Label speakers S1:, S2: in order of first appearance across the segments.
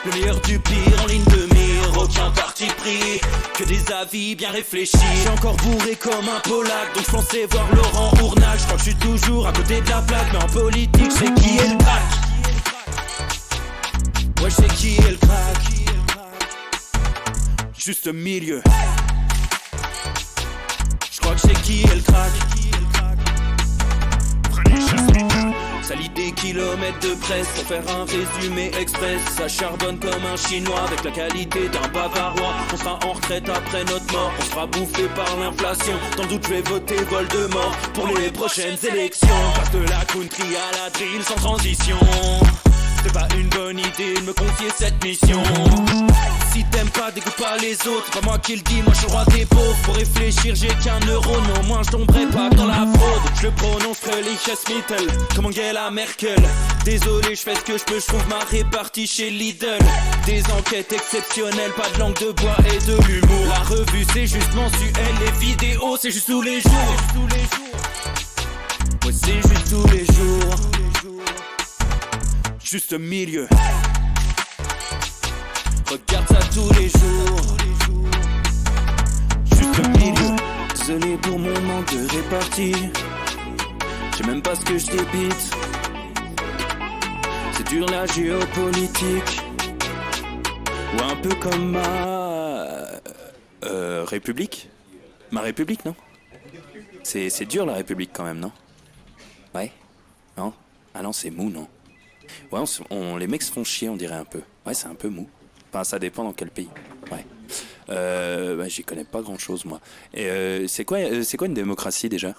S1: Le meilleur du pire en ligne de mire, aucun parti pris, que des avis bien réfléchis. J'ai encore bourré comme un Polac, donc je pensais voir Laurent Ournal. Je crois que je suis toujours à côté de la plaque, mais en politique c'est qui est le crack. Ouais, je sais qui est le crack. Juste au milieu. Je crois que je sais qui est le crack. Salit des kilomètres de presse pour faire un résumé express. Ça charbonne comme un chinois avec la qualité d'un bavarois. On sera en retraite après notre mort, on sera bouffé par l'inflation. Dans le doute je vais voter Voldemort pour les prochaines élections. Passe de la country à la drill sans transition. C'est pas une bonne idée de me confier cette mission. Si t'aimes pas, dégoûte pas les autres. C'est pas moi qui le dis, moi je suis roi des pauvres. Pour réfléchir, j'ai qu'un euro, mais au moins je tomberai pas dans la fraude. Je le prononce Mittel, comme Angela Merkel. Désolé, je fais ce que je peux, je trouve ma répartie chez Lidl. Des enquêtes exceptionnelles, pas de langue de bois et de l'humour. La revue c'est juste mensuel, les vidéos c'est juste tous les jours. Ouais, c'est juste tous les jours. Juste au milieu. Regarde ça tous les jours. Juste au milieu. Désolé pour mon manque de répartie. Je sais même pas ce que je débite. C'est dur la géopolitique. Ou un peu comme ma... République. Ma République, non? C'est dur la République quand même, non? Ouais? Non? Ah non, c'est mou, non? Ouais, les mecs se font chier, on dirait un peu. Ouais, c'est un peu mou. Enfin, ça dépend dans quel pays. Ouais. J'y connais pas grand-chose, moi. Et c'est quoi une démocratie, déjà ?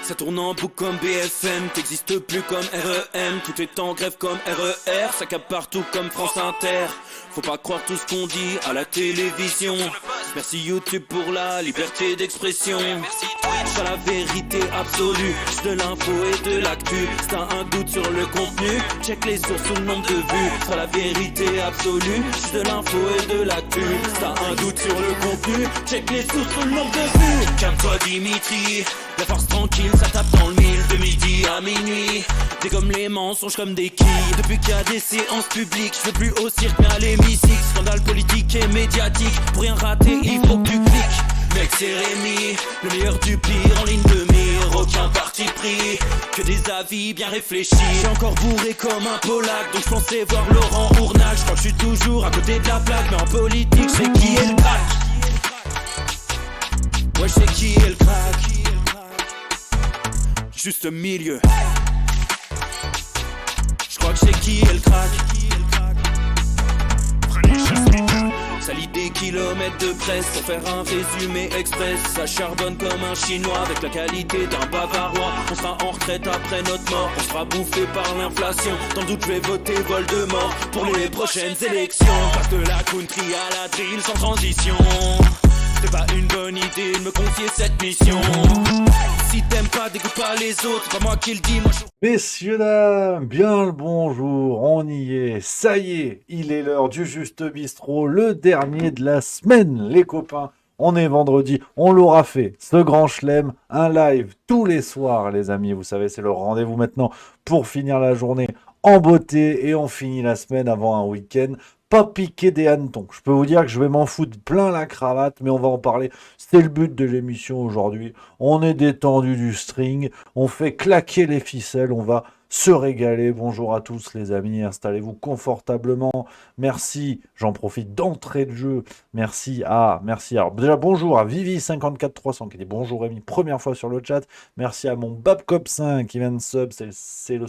S1: Ça tourne en boucle comme BFM, t'existes plus comme REM. Tout est en grève comme RER, ça capte partout comme France Inter. Faut pas croire tout ce qu'on dit à la télévision. Merci YouTube pour la liberté d'expression. C'est la vérité absolue, c'est de l'info et de l'actu. Si t'as un doute sur le contenu, check les sources ou le nombre de vues. C'est la vérité absolue, c'est de l'info et de l'actu. Si t'as un doute sur le contenu, check les sources ou le nombre de vues. Calme-toi Dimitri, la force tranquille, ça tape dans le mille. De midi à minuit, t'es comme les mensonges comme des quilles. Depuis qu'il y a des séances publiques, je veux plus au cirque mais à l'hémicycle. Scandale politique et médiatique, pour rien rater il faut que tu cliques. Mec c'est Rémi, le meilleur du pire en ligne de mire. Aucun parti pris, que des avis bien réfléchis. J'ai encore bourré comme un Polac, donc je pensais voir Laurent Ournal. Je crois que je suis toujours à côté de la plaque, mais en politique c'est qui est le crack. Ouais je sais qui est le crack. Juste au milieu. Je crois que je sais qui est le crack. Salit des kilomètres de presse pour faire un résumé express. Ça charbonne comme un chinois avec la qualité d'un bavarois. On sera en retraite après notre mort, on sera bouffé par l'inflation. Dans le doute je vais voter Voldemort pour les prochaines élections. Passe de la country à la drill sans transition. C'est pas une bonne idée de me confier cette mission. Si t'aimes pas, dégoûte pas les autres, c'est pas moi qui le dis, moi je...
S2: Messieurs, dames, bien le bonjour, on y est, ça y est, il est l'heure du Juste Bistrot, le dernier de la semaine, les copains. On est vendredi, on l'aura fait, ce grand chelem, un live tous les soirs, les amis, vous savez, c'est le rendez-vous maintenant pour finir la journée en beauté et on finit la semaine avant un week-end. Pas piqué des hannetons. Je peux vous dire que je vais m'en foutre plein la cravate, mais on va en parler. C'est le but de l'émission aujourd'hui. On est détendu du string. On fait claquer les ficelles, on va se régaler. Bonjour à tous les amis, installez-vous confortablement. Merci, j'en profite d'entrée de jeu. Merci. Alors déjà bonjour à Vivi54300 qui dit bonjour Rémi, première fois sur le chat. Merci à mon Babcop5 qui vient de sub, c'est le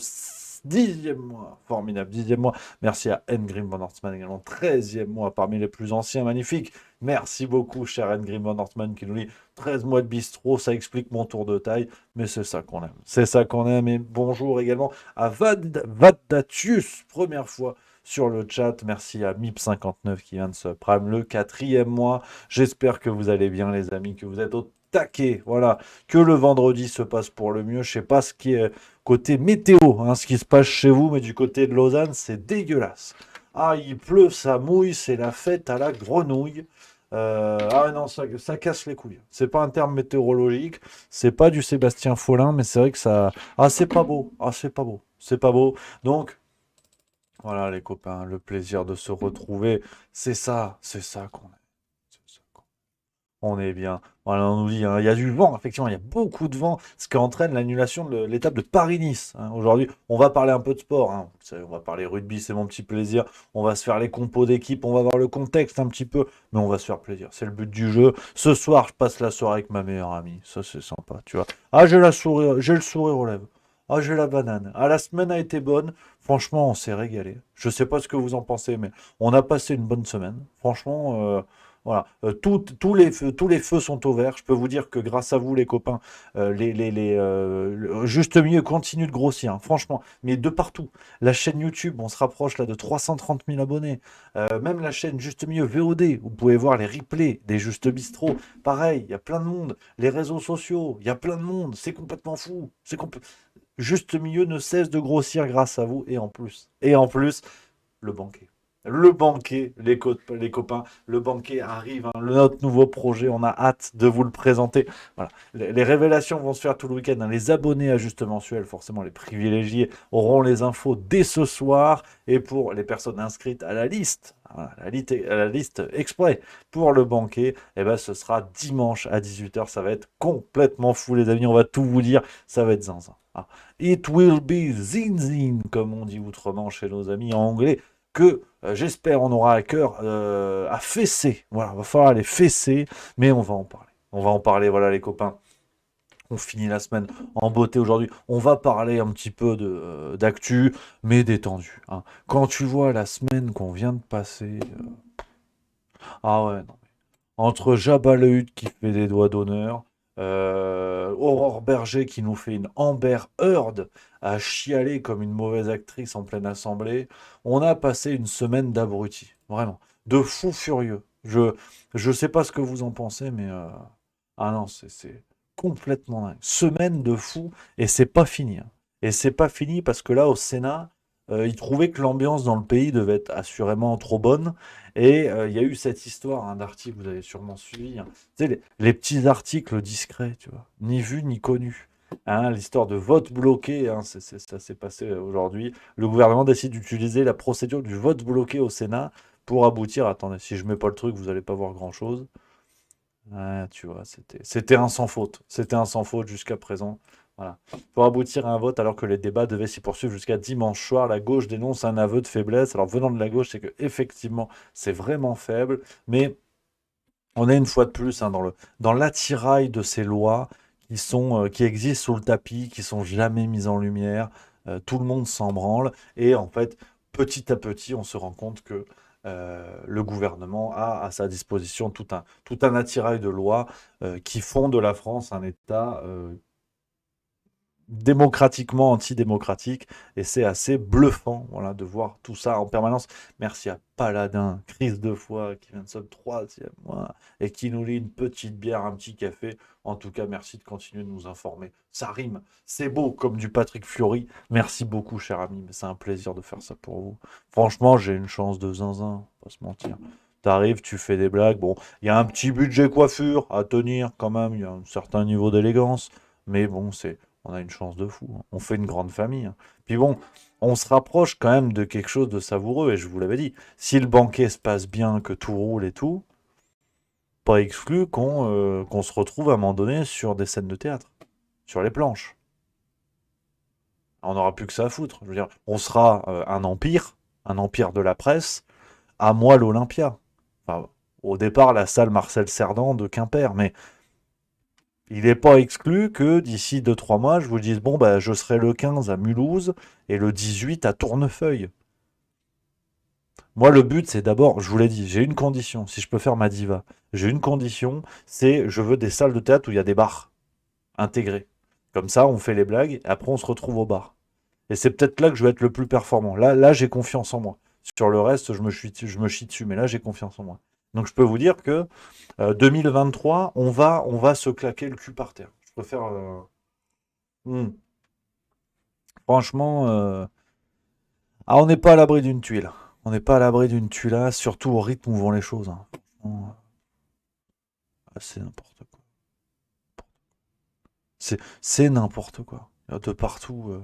S2: 10e mois, formidable, 10e mois. Merci à Ngrim Van Horstman également, 13e mois parmi les plus anciens, magnifique. Merci beaucoup, cher Ngrim Van Horstman qui nous dit 13 mois de bistrot, ça explique mon tour de taille, mais c'est ça qu'on aime. C'est ça qu'on aime. Et bonjour également à Vadatius, première fois sur le chat. Merci à MIP59 qui vient de se prime le 4e mois. J'espère que vous allez bien, les amis, que vous êtes au taquet. Voilà, que le vendredi se passe pour le mieux. Je sais pas ce qui est côté météo, hein, ce qui se passe chez vous, mais du côté de Lausanne, c'est dégueulasse. Ah, il pleut, ça mouille, c'est la fête à la grenouille. Ah non, ça casse les couilles. C'est pas un terme météorologique, c'est pas du Sébastien Follin, mais c'est vrai que ça. Ah, c'est pas beau. Ah, c'est pas beau. C'est pas beau. Donc, voilà, les copains, le plaisir de se retrouver, c'est ça qu'on aime. C'est ça qu'on on est bien. Voilà, on nous dit, hein, il y a du vent, effectivement, il y a beaucoup de vent, ce qui entraîne l'annulation de l'étape de Paris-Nice, hein. Aujourd'hui, on va parler un peu de sport, hein. Vous savez, on va parler rugby, c'est mon petit plaisir. On va se faire les compos d'équipe, on va voir le contexte un petit peu, mais on va se faire plaisir. C'est le but du jeu. Ce soir, je passe la soirée avec ma meilleure amie. Ça, c'est sympa, tu vois. Ah, j'ai le sourire aux lèvres. Ah, j'ai la banane. Ah, la semaine a été bonne. Franchement, on s'est régalé. Je sais pas ce que vous en pensez, mais on a passé une bonne semaine. Franchement, voilà. Tous les feux sont au vert. Je peux vous dire que grâce à vous, les copains, le juste milieu continue de grossir, hein, franchement, mais de partout. La chaîne YouTube, on se rapproche là de 330 000 abonnés. Même la chaîne Juste Milieu VOD, vous pouvez voir les replays des Juste Bistrot. Pareil, il y a plein de monde. Les réseaux sociaux, il y a plein de monde. C'est complètement fou. Juste Milieu ne cesse de grossir grâce à vous. Et en plus, le banquet. Le banquet, les copains, le banquet arrive, hein, notre nouveau projet, on a hâte de vous le présenter. Voilà. Les révélations vont se faire tout le week-end, hein. Les abonnés à Juste Mensuel, forcément les privilégiés, auront les infos dès ce soir. Et pour les personnes inscrites à la liste, voilà, à la liste exprès pour le banquet, eh ben, ce sera dimanche à 18h. Ça va être complètement fou, les amis, on va tout vous dire, ça va être zinzin. Ah. It will be zin, comme on dit outrement chez nos amis en anglais, que j'espère on aura à cœur à fesser. Voilà, va falloir les fesser, mais on va en parler. On va en parler, voilà les copains. On finit la semaine en beauté aujourd'hui. On va parler un petit peu d'actu, mais détendu, hein. Quand tu vois la semaine qu'on vient de passer, ah ouais, non. Entre Jabba le Hutt qui fait des doigts d'honneur, Aurore Berger qui nous fait une Amber Heard à chialer comme une mauvaise actrice en pleine assemblée, on a passé une semaine d'abrutis, vraiment, de fou furieux. Je sais pas ce que vous en pensez, mais ah non, c'est complètement dingue. Semaine de fou et c'est pas fini, hein. Et c'est pas fini parce que là au Sénat, ils trouvaient que l'ambiance dans le pays devait être assurément trop bonne. Et il y a eu cette histoire, un article, vous avez sûrement suivi, hein. Tu sais, les petits articles discrets, tu vois, ni vus ni connus. Hein, l'histoire de vote bloqué, hein, ça s'est passé aujourd'hui. Le gouvernement décide d'utiliser la procédure du vote bloqué au Sénat pour aboutir. Attendez, si je mets pas le truc, vous n'allez pas voir grand-chose. Ah, tu vois, c'était un sans faute. C'était un sans faute jusqu'à présent. Voilà. Pour aboutir à un vote, alors que les débats devaient s'y poursuivre jusqu'à dimanche soir, la gauche dénonce un aveu de faiblesse. Alors, venant de la gauche, c'est que effectivement, c'est vraiment faible, mais on est une fois de plus, hein, dans l'attirail de ces lois qui existent sous le tapis, qui sont jamais mises en lumière. Tout le monde s'en branle, et en fait, petit à petit, on se rend compte que le gouvernement a à sa disposition tout un attirail de lois qui font de la France un État démocratiquement antidémocratique, et c'est assez bluffant, voilà, de voir tout ça en permanence. Merci à Paladin, crise de foi, qui vient de ce troisième mois, et qui nous lit une petite bière, un petit café. En tout cas, merci de continuer de nous informer. Ça rime, c'est beau, comme du Patrick Fiori. Merci beaucoup, cher ami, mais c'est un plaisir de faire ça pour vous. Franchement, j'ai une chance de zinzin, pas se mentir. T'arrives, tu fais des blagues. Bon, il y a un petit budget coiffure à tenir quand même. Il y a un certain niveau d'élégance. Mais bon, on a une chance de fou, hein. On fait une grande famille, hein. Puis bon, on se rapproche quand même de quelque chose de savoureux. Et je vous l'avais dit, si le banquet se passe bien, que tout roule et tout, pas exclu qu'on se retrouve à un moment donné sur des scènes de théâtre, sur les planches. On n'aura plus que ça à foutre. Je veux dire, on sera un empire de la presse, à moi l'Olympia. Enfin, au départ, la salle Marcel Cerdan de Quimper, mais il n'est pas exclu que d'ici 2-3 mois, je vous dise, bon, bah, je serai le 15 à Mulhouse et le 18 à Tournefeuille. Moi, le but, c'est d'abord, je vous l'ai dit, j'ai une condition, si je peux faire ma diva, j'ai une condition, c'est je veux des salles de théâtre où il y a des bars intégrés. Comme ça, on fait les blagues, et après on se retrouve au bar. Et c'est peut-être là que je vais être le plus performant. Là, j'ai confiance en moi. Sur le reste, je me chie dessus, mais là, j'ai confiance en moi. Donc, je peux vous dire que 2023, on va se claquer le cul par terre. Je préfère. Hmm. Franchement, on n'est pas à l'abri d'une tuile. On n'est pas à l'abri d'une tuile, là, surtout au rythme où vont les choses, hein. Franchement, c'est n'importe quoi. C'est n'importe quoi. De partout.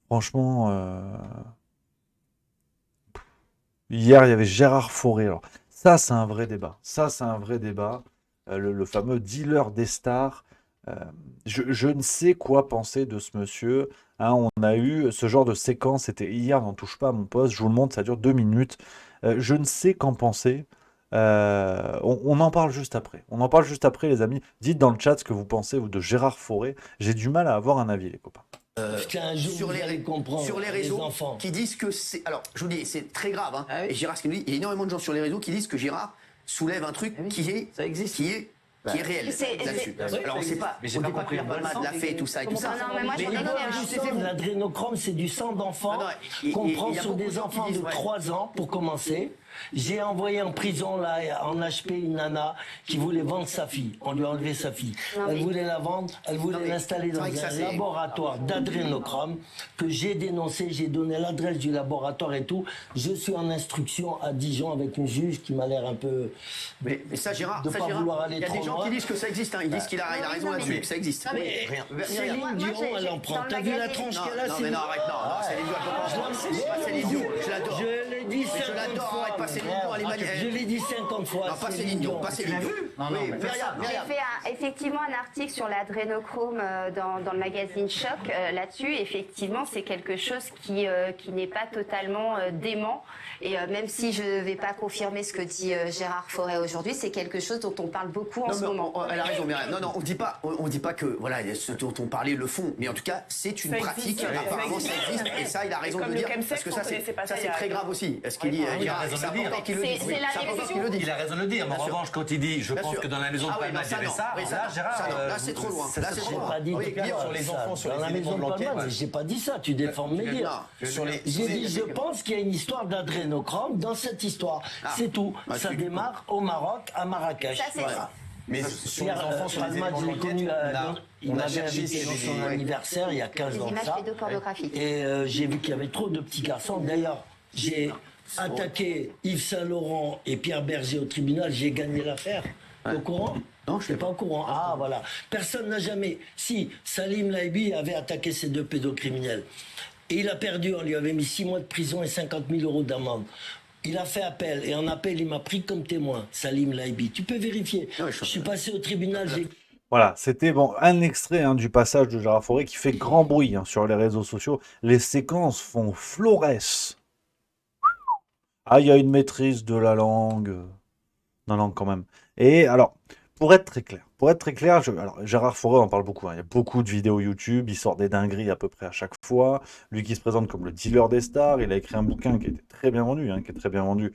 S2: Franchement, hier, il y avait Gérard Fauré. Alors, ça, c'est un vrai débat. Ça, c'est un vrai débat. Le fameux dealer des stars. Euh, je ne sais quoi penser de ce monsieur, hein. On a eu ce genre de séquence. C'était hier, n'en touche pas à mon poste. Je vous le montre, ça dure 2 minutes. Je ne sais qu'en penser. On en parle juste après. On en parle juste après, les amis. Dites dans le chat ce que vous pensez, vous, de Gérard Fauré. J'ai du mal à avoir un avis, les copains.
S3: Sur les réseaux qui disent que c'est... Alors, je vous dis, c'est très grave, hein. Ah oui. Et Gérard, ce qu'il nous dit, il y a énormément de gens sur les réseaux qui disent que Gérard soulève un truc qui est réel là-dessus. Alors, on ne sait pas, on ne dit pas que la palmade l'a fait, tout ça et tout ça.
S4: Non, mais moi, je
S5: connais l'adrénochrome, c'est du sang d'enfant qu'on prend sur des enfants de 3 ans, pour commencer. J'ai envoyé en prison, là, en HP, une nana qui voulait vendre sa fille. On lui a enlevé sa fille. Elle voulait la vendre, elle voulait l'installer dans un laboratoire d'adrénochrome que j'ai dénoncé. J'ai donné l'adresse du laboratoire et tout. Je suis en instruction à Dijon avec une juge qui m'a l'air un peu...
S3: Mais ça, Gérard,
S5: de pas vouloir aller trop loin.
S3: Il y a des gens qui disent que ça existe, hein. Ils disent qu'il a raison là-dessus, que ça existe.
S5: Mais Céline Dion, elle en prend. T'as vu la tronche qu'elle a?
S3: Non, mais non, arrête, non. Céline Dion, Céline Dion, je l'adore.
S5: Je l'ai dit 50 fois. Je l'ai dit 50 fois.
S3: Non, pas Céline Dion, pas Céline Dion.
S4: J'ai fait effectivement un article sur l'adrénochrome dans le magazine Choc là-dessus. Effectivement, c'est quelque chose qui n'est pas totalement dément. Et même si je ne vais pas confirmer ce que dit Gérard Fauré aujourd'hui, c'est quelque chose dont on parle beaucoup en ce moment.
S3: Elle a raison, Myriam. Non, on dit pas que voilà, ce dont on parlait le fond, mais en tout cas, c'est une pratique. Apparemment, ça existe. Et ça, il a raison de le dire, parce que ça, c'est très grave aussi. Est-ce qu'il dit Gérard, c'est important qu'il le dise.
S6: Il a raison de le dire, mais en revanche, quand il dit je pense que dans la maison de Palmade, il y avait ça, là, Gérard.
S3: Là, c'est trop loin. Là, c'est trop loin.
S5: Pas dit
S6: sur les enfants, sur les éléments de l'enquête.
S5: J'ai pas dit ça, tu déformes mes dires. J'ai dit, je pense qu'il y a une histoire d'adrénochrome dans cette histoire. C'est tout. Ça démarre au Maroc, à Marrakech.
S6: Mais sur les enfants, sur les éléments de l'enquête,
S5: il m'avait invité dans son anniversaire il y a 15 ans. Et j'ai vu qu'il y avait trop de petits garçons. D'ailleurs, j'ai attaqué Yves Saint-Laurent et Pierre Berger au tribunal. J'ai gagné l'affaire. Au courant? Non, je n'étais pas au courant. Ah, voilà. Personne n'a jamais... Si, Salim Laibi avait attaqué ces 2 pédocriminels. Et il a perdu. On lui avait mis 6 mois de prison et 50 000 € d'amende. Il a fait appel. Et en appel, il m'a pris comme témoin, Salim Laibi. Tu peux vérifier. Je suis passé au tribunal.
S2: Voilà, c'était un extrait, hein, du passage de Gérard Fauré qui fait grand bruit, hein, sur les réseaux sociaux. Les séquences font florès. Ah, il y a une maîtrise de la langue. Non, quand même. Et alors, pour être très clair, alors Gérard Forêt en parle beaucoup, hein. Il y a beaucoup de vidéos YouTube, il sort des dingueries à peu près à chaque fois. Lui qui se présente comme le dealer des stars, il a écrit un bouquin qui a été très bien vendu, hein, qui est très bien vendu,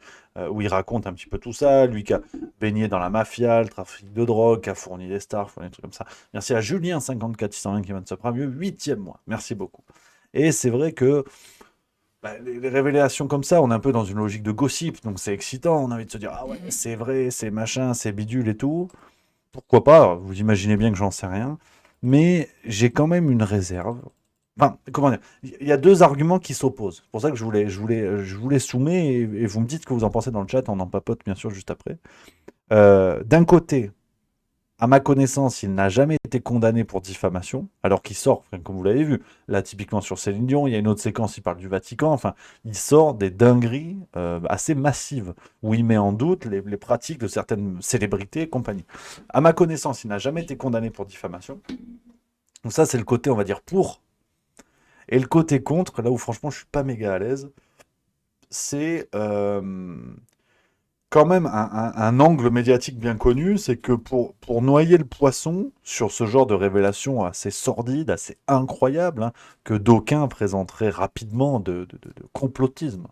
S2: où il raconte un petit peu tout ça. Lui qui a baigné dans la mafia, le trafic de drogue, qui a fourni des stars, fourni des trucs comme ça. Merci à Julien54 qui vient de se prendre 8e mois. Merci beaucoup. Et c'est vrai que les révélations comme ça, on est un peu dans une logique de gossip, donc c'est excitant. On a envie de se dire, ah ouais, c'est vrai, c'est machin, c'est bidule et tout. Pourquoi pas? Vous imaginez bien que j'en sais rien. Mais j'ai quand même une réserve. Enfin, comment dire? Il y a deux arguments qui s'opposent. C'est pour ça que je vous les soumets et vous me dites ce que vous en pensez dans le chat. On en papote bien sûr juste après. D'un côté, à ma connaissance, il n'a jamais été condamné pour diffamation, alors qu'il sort, enfin, comme vous l'avez vu, là typiquement sur Céline Dion, il y a une autre séquence, il parle du Vatican, enfin, il sort des dingueries assez massives, où il met en doute les pratiques de certaines célébrités et compagnie. À ma connaissance, il n'a jamais été condamné pour diffamation. Donc ça, c'est le côté, on va dire, pour. Et le côté contre, là où franchement, je suis pas méga à l'aise, c'est quand même un angle médiatique bien connu, c'est que pour noyer le poisson sur ce genre de révélation assez sordide, assez incroyable, hein, que d'aucuns présenteraient rapidement de complotisme,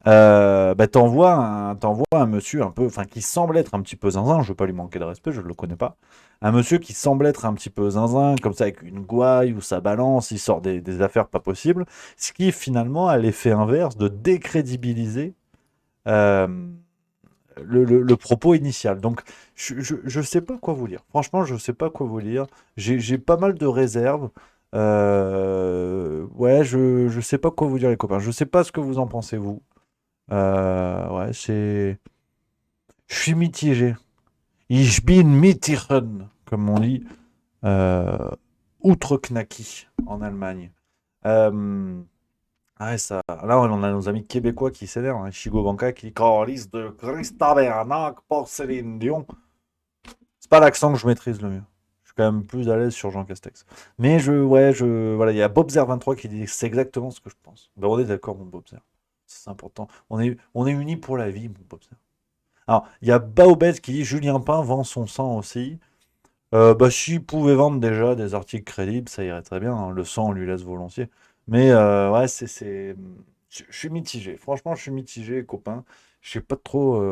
S2: t'envoies un monsieur un peu, enfin qui semble être un petit peu zinzin, je veux pas lui manquer de respect, je ne le connais pas, un monsieur qui semble être un petit peu zinzin, comme ça avec une gouaille ou sa balance, il sort des affaires pas possibles, ce qui finalement a l'effet inverse de décrédibiliser euh, le propos initial. Donc, je sais pas quoi vous dire. Franchement, je sais pas quoi vous dire. J'ai pas mal de réserves. Ouais, je sais pas quoi vous dire, les copains. Je sais pas ce que vous en pensez, vous. Ouais, c'est. Je suis mitigé. Ich bin mitigen, comme on dit. Outre-Knaki, en Allemagne. Ouais, ça. Là, on a nos amis québécois qui s'énervent, hein. Chigo Banca qui dit Calice de Christ Tabernacle pour Céline Dion. C'est pas l'accent que je maîtrise le mieux. Je suis quand même plus à l'aise sur Jean Castex. Mais voilà, il y a Bobzer23 qui dit c'est exactement ce que je pense. Ben, on est d'accord, mon Bobzer. C'est important. On est unis pour la vie, mon Bobzer. Alors, il y a Baobet qui dit Julien Pain vend son sang aussi. Bah, s'il pouvait vendre déjà des articles crédibles, ça irait très bien, hein. Le sang, on lui laisse volontiers. Mais ouais, je suis mitigé. Franchement, je suis mitigé, copain. Je sais pas trop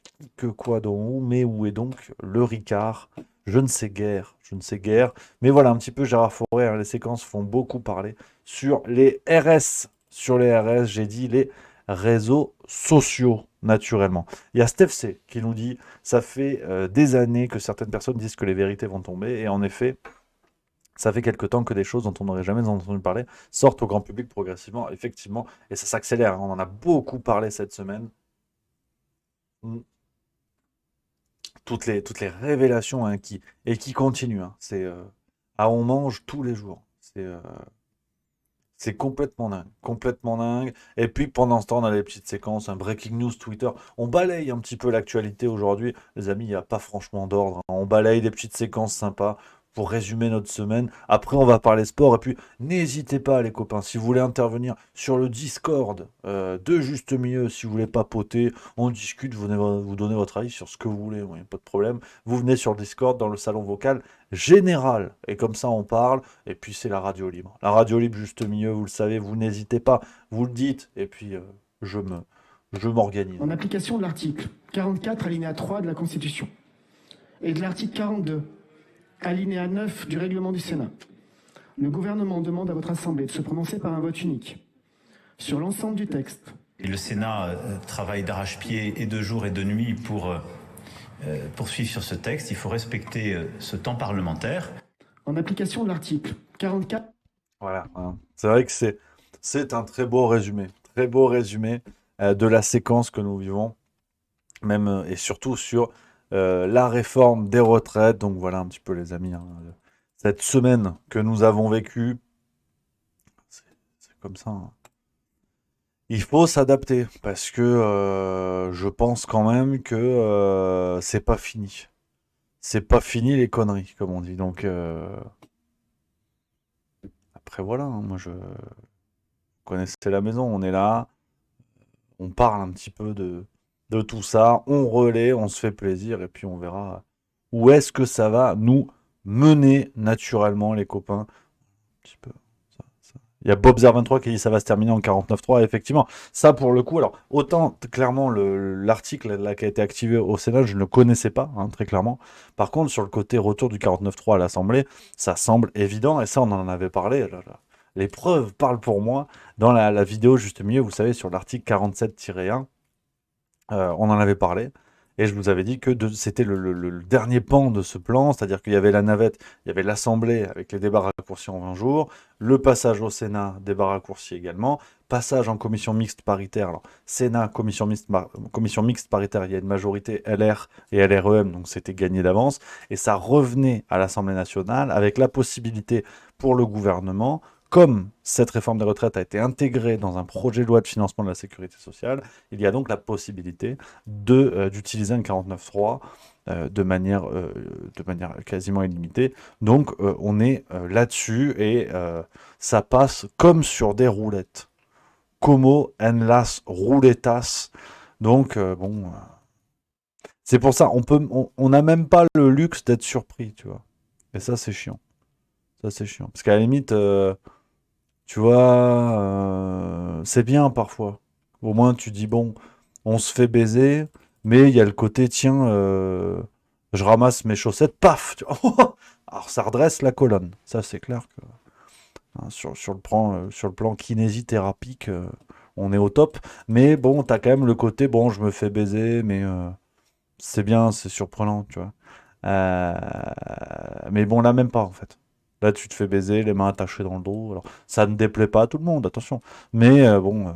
S2: qui, que, quoi, dont, où, mais où est donc le Ricard. Je ne sais guère, je ne sais guère. Mais voilà, un petit peu Gérard Forêt, hein, les séquences font beaucoup parler sur les RS. Sur les RS, j'ai dit les réseaux sociaux, naturellement. Il y a Steph C qui nous dit ça fait des années que certaines personnes disent que les vérités vont tomber, et en effet, ça fait quelque temps que des choses dont on n'aurait jamais entendu parler sortent au grand public progressivement, effectivement, et ça s'accélère, hein. On en a beaucoup parlé cette semaine. Mm. Toutes les révélations, hein, qui continuent, hein. C'est on mange tous les jours. C'est complètement dingue, complètement dingue. Et puis pendant ce temps, on a les petites séquences, un breaking news Twitter. On balaye un petit peu l'actualité aujourd'hui. Les amis, il n'y a pas franchement d'ordre, hein. On balaye des petites séquences sympas pour résumer notre semaine. Après, on va parler sport. Et puis, n'hésitez pas, les copains, si vous voulez intervenir sur le Discord de Juste Milieu, si vous voulez papoter, on discute, vous donnez votre avis sur ce que vous voulez, il n'y a pas de problème. Vous venez sur le Discord dans le salon vocal général. Et comme ça, on parle. Et puis c'est la radio libre. La radio libre, juste milieu, vous le savez, vous n'hésitez pas, vous le dites, et puis je m'organise.
S7: En application de l'article 44, alinéa 3 de la Constitution, et de l'article 42, alinéa 9 du règlement du Sénat, le gouvernement demande à votre Assemblée de se prononcer par un vote unique sur l'ensemble du texte.
S8: Et le Sénat travaille d'arrache-pied et de jour et de nuit pour poursuivre sur ce texte. Il faut respecter ce temps parlementaire.
S7: En application de l'article 44...
S2: Voilà, hein. C'est vrai que c'est un très beau résumé de la séquence que nous vivons, même et surtout sur la réforme des retraites. Donc voilà un petit peu, les amis, hein, cette semaine que nous avons vécue, c'est comme ça, hein. Il faut s'adapter parce que je pense quand même que c'est pas fini. C'est pas fini les conneries, comme on dit. Donc après voilà, hein, moi vous connaissez la maison, on est là, on parle un petit peu de de tout ça. On relaie, on se fait plaisir et puis on verra où est-ce que ça va nous mener naturellement, les copains. Un petit peu. Il y a Bobzer23 qui dit ça va se terminer en 49.3. Effectivement, ça pour le coup, alors autant clairement l'article là qui a été activé au Sénat, je ne le connaissais pas, hein, très clairement. Par contre, sur le côté retour du 49.3 à l'Assemblée, ça semble évident et ça on en avait parlé. Là. Les preuves parlent pour moi. Dans la vidéo juste mieux, vous savez, sur l'article 47-1, on en avait parlé. Et je vous avais dit que c'était le dernier pan de ce plan, c'est-à-dire qu'il y avait la navette, il y avait l'Assemblée avec les débats raccourcis en 20 jours, le passage au Sénat, débat raccourcis également, passage en commission mixte paritaire. Alors, Sénat, commission mixte paritaire, il y a une majorité LR et LREM, donc c'était gagné d'avance. Et ça revenait à l'Assemblée nationale avec la possibilité pour le gouvernement, comme cette réforme des retraites a été intégrée dans un projet de loi de financement de la sécurité sociale, il y a donc la possibilité d'utiliser un 49.3 de manière quasiment illimitée. Donc on est là-dessus et ça passe comme sur des roulettes. Como en las rouletas. Donc bon, c'est pour ça, on n'a même pas le luxe d'être surpris, tu vois. Et ça c'est chiant. Ça c'est chiant. Parce qu'à la limite... tu vois, c'est bien parfois. Au moins, tu dis, bon, on se fait baiser, mais il y a le côté, tiens, je ramasse mes chaussettes, paf tu vois. Alors, ça redresse la colonne. Ça, c'est clair que hein, sur le plan kinésithérapique, on est au top. Mais bon, t'as quand même le côté, bon, je me fais baiser, mais c'est bien, c'est surprenant, tu vois. Mais bon, là, même pas, en fait. Là, tu te fais baiser, les mains attachées dans le dos. Alors, ça ne déplaît pas à tout le monde, attention. Mais bon,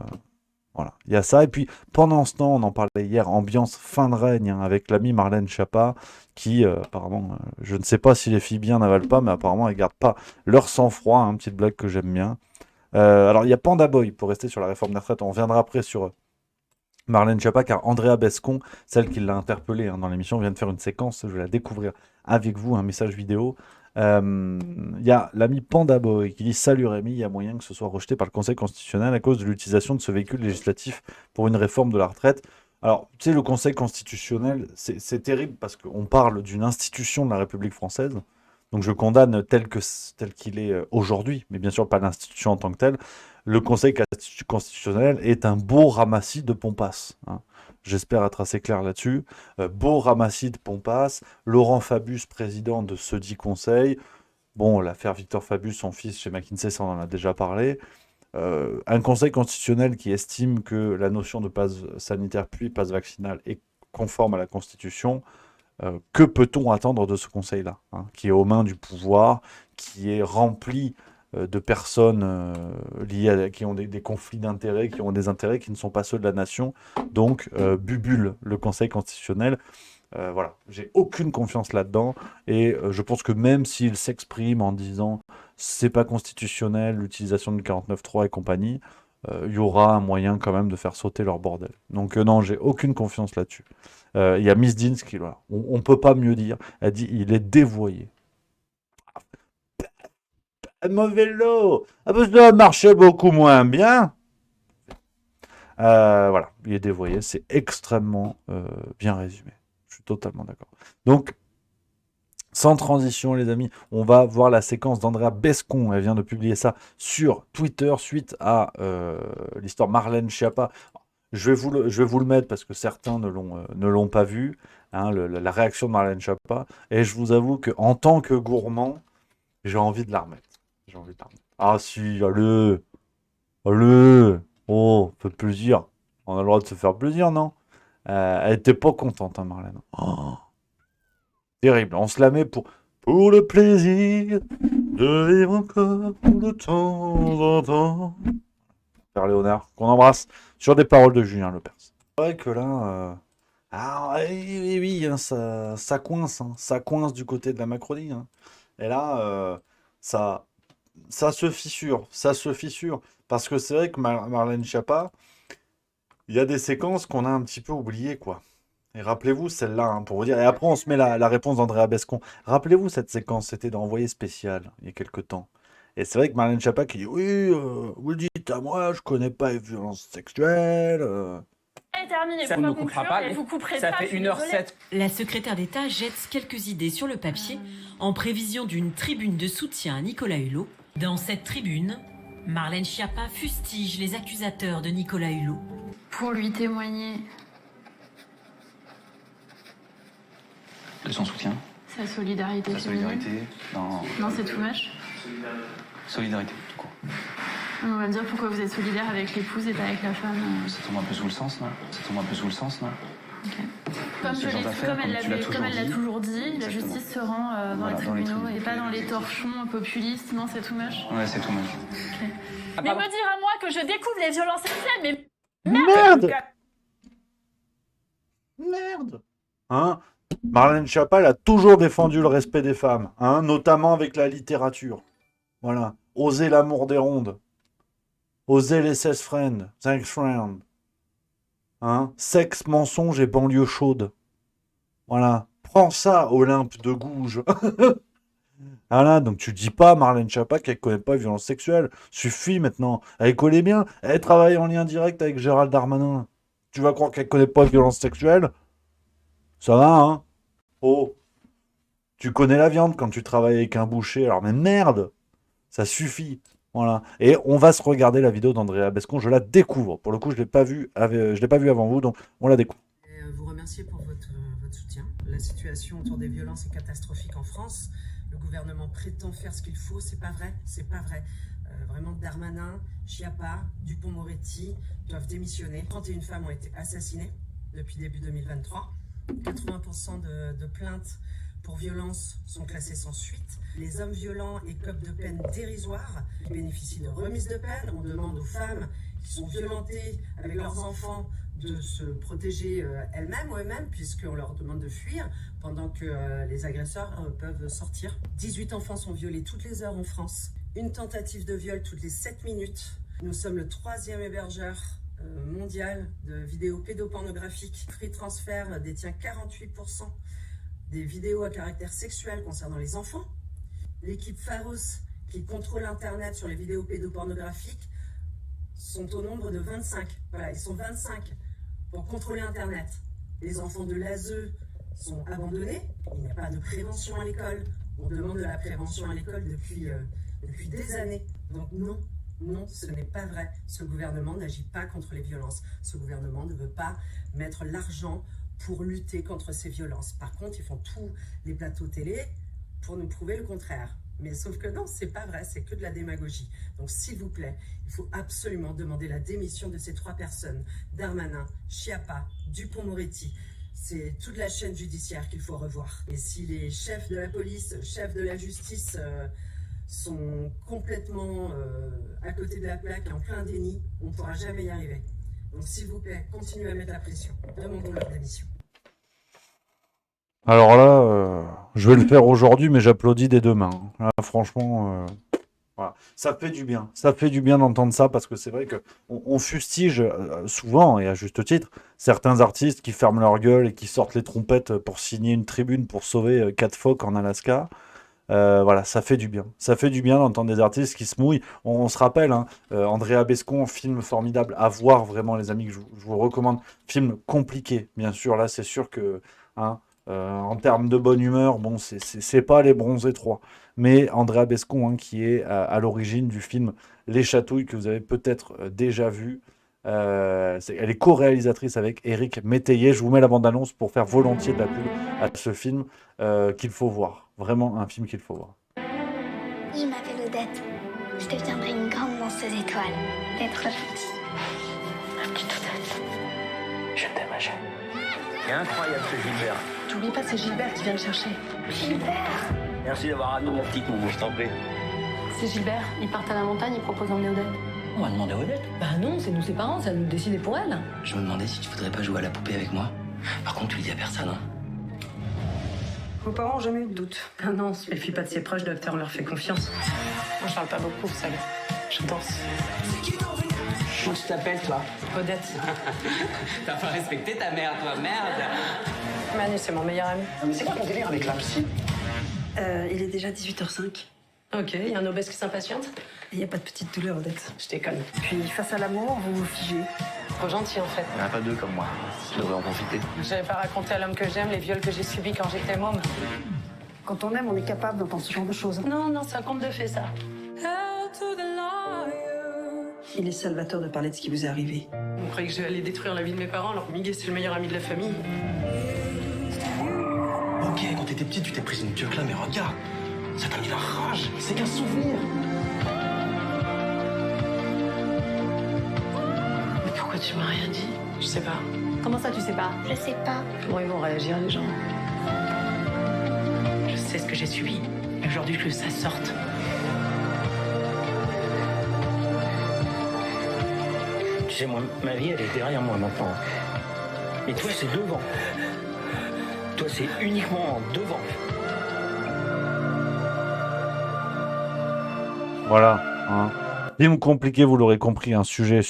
S2: voilà, il y a ça. Et puis, pendant ce temps, on en parlait hier, ambiance fin de règne, hein, avec l'ami Marlène Schiappa, qui, apparemment, je ne sais pas si les filles bien n'avalent pas, mais apparemment, elles gardent pas leur sang-froid. Hein, petite blague que j'aime bien. Alors, il y a Panda Boy, pour rester sur la réforme des retraites. On reviendra après sur Marlène Schiappa, car Andrea Bescon, celle qui l'a interpellée hein, dans l'émission, vient de faire une séquence. Je vais la découvrir avec vous, un message vidéo. Il y a l'ami Panda Boy qui dit « Salut Rémi, il y a moyen que ce soit rejeté par le Conseil constitutionnel à cause de l'utilisation de ce véhicule législatif pour une réforme de la retraite. » Alors, tu sais, le Conseil constitutionnel, c'est terrible parce qu'on parle d'une institution de la République française. Donc je condamne tel qu'il est aujourd'hui, mais bien sûr pas l'institution en tant que telle. Le Conseil constitutionnel est un beau ramassis de pompasses. Hein. J'espère être assez clair là-dessus. Beau ramassis de pompasses. Laurent Fabius, président de ce dit conseil. Bon, l'affaire Victor Fabius, son fils chez McKinsey, ça on en a déjà parlé. Un conseil constitutionnel qui estime que la notion de passe sanitaire puis passe vaccinal est conforme à la Constitution. Que peut-on attendre de ce conseil-là, hein, qui est aux mains du pouvoir, qui est rempli de personnes qui ont des conflits d'intérêts, qui ont des intérêts qui ne sont pas ceux de la nation. Donc, bubule le Conseil constitutionnel. Voilà, j'ai aucune confiance là-dedans. Et je pense que même s'il s'exprime en disant c'est pas constitutionnel, l'utilisation du 49.3 et compagnie, il y aura un moyen quand même de faire sauter leur bordel. Donc non, j'ai aucune confiance là-dessus. Il y a Miss Deans qui, voilà, on ne peut pas mieux dire, elle dit il est dévoyé. Mauvais lot. Ah bah ça marchait beaucoup moins bien. Voilà, il est dévoyé, c'est extrêmement bien résumé. Je suis totalement d'accord. Donc, sans transition, les amis, on va voir la séquence d'Andrea Bescon. Elle vient de publier ça sur Twitter suite à l'histoire Marlène Schiappa. Je vais vous le mettre parce que certains ne l'ont pas vu, hein, la réaction de Marlène Schiappa. Et je vous avoue qu'en tant que gourmand, j'ai envie de la remettre. Ah si, allez, oh, fait plaisir. On a le droit de se faire plaisir, non? Elle était pas contente, hein, Marlène. Oh, terrible. On se la met pour le plaisir de vivre encore de temps en temps. Père Léonard, qu'on embrasse, sur des paroles de Julien Lepers. C'est vrai que là, oui, hein, ça coince, hein, ça coince du côté de la Macronie. Hein. Et là, ça se fissure, parce que c'est vrai que Marlène Schiappa, il y a des séquences qu'on a un petit peu oubliées, quoi. Et rappelez-vous celle-là, hein, pour vous dire, et après on se met la réponse d'Andrea Bescon. Rappelez-vous cette séquence, c'était dans Envoyé spécial, il y a quelques temps. Et c'est vrai que Marlène Schiappa qui dit « Oui, vous le dites à moi, je connais pas les violences sexuelles.
S9: est terminée.
S10: Ça ne coupera pas,
S9: et vous couperez
S10: ça
S9: pas,
S10: fait 1h07.
S11: La secrétaire d'État jette quelques idées sur le papier en prévision d'une tribune de soutien à Nicolas Hulot. Dans cette tribune, Marlène Schiappa fustige les accusateurs de Nicolas Hulot.
S9: Pour lui témoigner
S12: de son soutien.
S9: sa solidarité.
S12: Sa solidarité.
S9: Non, c'est too much.
S12: Solidarité, tout court.
S9: On va me dire pourquoi vous êtes solidaire avec l'épouse et pas avec la femme.
S12: Ça tombe un peu sous le sens, non?
S9: Okay. Comme elle l'a toujours dit, la justice se rend dans les tribunaux et pas dans les torchons populistes. Non, c'est too much.
S12: Ouais, c'est too much.
S9: Okay. Mais me dire à moi que je découvre les violences sexuelles, mais
S2: merde. Merde. Hein? Marlène Schiappa, elle a toujours défendu le respect des femmes, hein, notamment avec la littérature. Voilà. Oser l'amour des rondes. Oser les 16 friends. 5 friends. Hein? Sexe, mensonge et banlieue chaude. Voilà. Prends ça, Olympe de Gouges. Voilà, donc tu dis pas, Marlène Schiappa, qu'elle connaît pas les violences sexuelles. Suffit maintenant. Elle connaît bien. Elle travaille en lien direct avec Gérald Darmanin. Tu vas croire qu'elle connaît pas les violences sexuelles? Ça va, hein? Oh. Tu connais la viande quand tu travailles avec un boucher. Alors, mais merde! Ça suffit. Voilà. Et on va se regarder la vidéo d'Andrea Bescon. Je la découvre. Pour le coup, je l'ai pas vue avant vous, donc on la découvre.
S13: Vous remercier pour votre soutien. La situation autour des violences est catastrophique en France. Le gouvernement prétend faire ce qu'il faut. C'est pas vrai. C'est pas vrai. Vraiment, Darmanin, Schiappa, Dupond-Moretti doivent démissionner. 31 femmes ont été assassinées depuis début 2023. 80% de plaintes pour violence sont classées sans suite. Les hommes violents écopent de peines dérisoires. Ils bénéficient de remises de peine. On demande aux femmes qui sont violentées avec leurs enfants de se protéger elles-mêmes ou eux-mêmes, puisqu'on leur demande de fuir pendant que les agresseurs peuvent sortir. 18 enfants sont violés toutes les heures en France. Une tentative de viol toutes les 7 minutes. Nous sommes le 3e hébergeur mondial de vidéos pédopornographiques. Free Transfer détient 48% des vidéos à caractère sexuel concernant les enfants. L'équipe Pharos, qui contrôle Internet sur les vidéos pédopornographiques, sont au nombre de 25. Voilà, ils sont 25 pour contrôler Internet. Les enfants de l'ASE sont abandonnés. Il n'y a pas de prévention à l'école. On demande de la prévention à l'école depuis des années. Donc non, ce n'est pas vrai. Ce gouvernement n'agit pas contre les violences. Ce gouvernement ne veut pas mettre l'argent pour lutter contre ces violences. Par contre, ils font tous les plateaux télé pour nous prouver le contraire. Mais sauf que non, c'est pas vrai, c'est que de la démagogie. Donc s'il vous plaît, il faut absolument demander la démission de ces 3 personnes. Darmanin, Schiappa, Dupond-Moretti. C'est toute la chaîne judiciaire qu'il faut revoir. Et si les chefs de la police, chefs de la justice sont complètement à côté de la plaque et en plein déni, on ne pourra jamais y arriver. Donc s'il vous plaît, continuez à mettre la pression. Demandons leur démission.
S2: Alors là, je vais le faire aujourd'hui, mais j'applaudis des 2 mains. Là, franchement, voilà. Ça fait du bien. Ça fait du bien d'entendre ça, parce que c'est vrai qu'on fustige souvent, et à juste titre, certains artistes qui ferment leur gueule et qui sortent les trompettes pour signer une tribune pour sauver 4 phoques en Alaska. Voilà, ça fait du bien. Ça fait du bien d'entendre des artistes qui se mouillent. On se rappelle, hein, Andrea Bescon, film formidable à voir, vraiment, les amis, que je vous recommande. Film compliqué, bien sûr. Là, c'est sûr que, hein, en termes de bonne humeur, bon, c'est pas Les Bronzés 3. Mais Andrea Bescon, hein, qui est à l'origine du film Les Chatouilles, que vous avez peut-être déjà vu. Elle est co-réalisatrice avec Éric Métayer. Je vous mets la bande-annonce pour faire volontiers de la pub à ce film qu'il faut voir. Vraiment un film qu'il faut voir.
S14: Je m'appelle Odette. Je deviendrai une grande danseuse étoile. D'être gentille. Ma petite Odette.
S12: Je t'aime, ma chérie. C'est incroyable ce Gilbert.
S15: T'oublies pas, c'est Gilbert qui vient le chercher.
S14: Gilbert.
S12: Merci d'avoir amené ma petite Momo, je t'en prie.
S15: C'est Gilbert. Ils partent à la montagne, ils proposent d'emmener Odette.
S12: On va demander à Odette.
S15: Bah non, c'est nous ses parents, ça nous décider pour elle.
S12: Je me demandais si tu voudrais pas jouer à la poupée avec moi. Par contre, tu le dis à personne, hein.
S15: Vos parents ont jamais eu de doute. Ah non, on se méfie pas de ses proches, docteur, on leur fait confiance. Moi, je parle pas beaucoup, vous savez. Je danse.
S12: Comment tu t'appelles, toi?
S15: Odette.
S12: T'as pas respecté ta mère, toi, merde.
S15: Manu, c'est mon meilleur ami.
S12: C'est quoi ton délire avec la psy?
S15: Il est déjà 18h05. Ok, il y a un obèse qui s'impatiente.
S10: Il n'y a pas de petite douleur, Odette.
S15: Je déconne.
S10: Puis face à l'amour, vous vous figez.
S15: Trop gentil en fait.
S12: Il n'y en a pas deux comme moi. Je devrais en profiter.
S15: J'avais pas raconté à l'homme que j'aime les viols que j'ai subis quand j'étais môme.
S10: Quand on aime, on est capable d'entendre ce genre de choses.
S15: Non, c'est un conte de fées ça.
S10: Il est salvateur de parler de ce qui vous est arrivé.
S15: On croyait que j'allais détruire la vie de mes parents alors que Miguel c'est le meilleur ami de la famille.
S12: Ok, quand t'étais petite, tu t'es prise une tueuse là, mais regarde, ça t'a mis la rage. C'est qu'un souvenir.
S15: Mais pourquoi tu m'as rien dit? Je sais pas.
S4: Comment ça, tu sais pas?
S14: Je sais pas.
S15: Comment ils vont réagir les gens? Je sais ce que j'ai subi. Et aujourd'hui, je veux que ça sorte.
S12: Tu sais, moi, ma vie, elle est derrière moi maintenant. Mais toi, c'est devant. Toi, c'est uniquement devant.
S2: Voilà. Hein. Film compliqué, vous l'aurez compris, un sujet,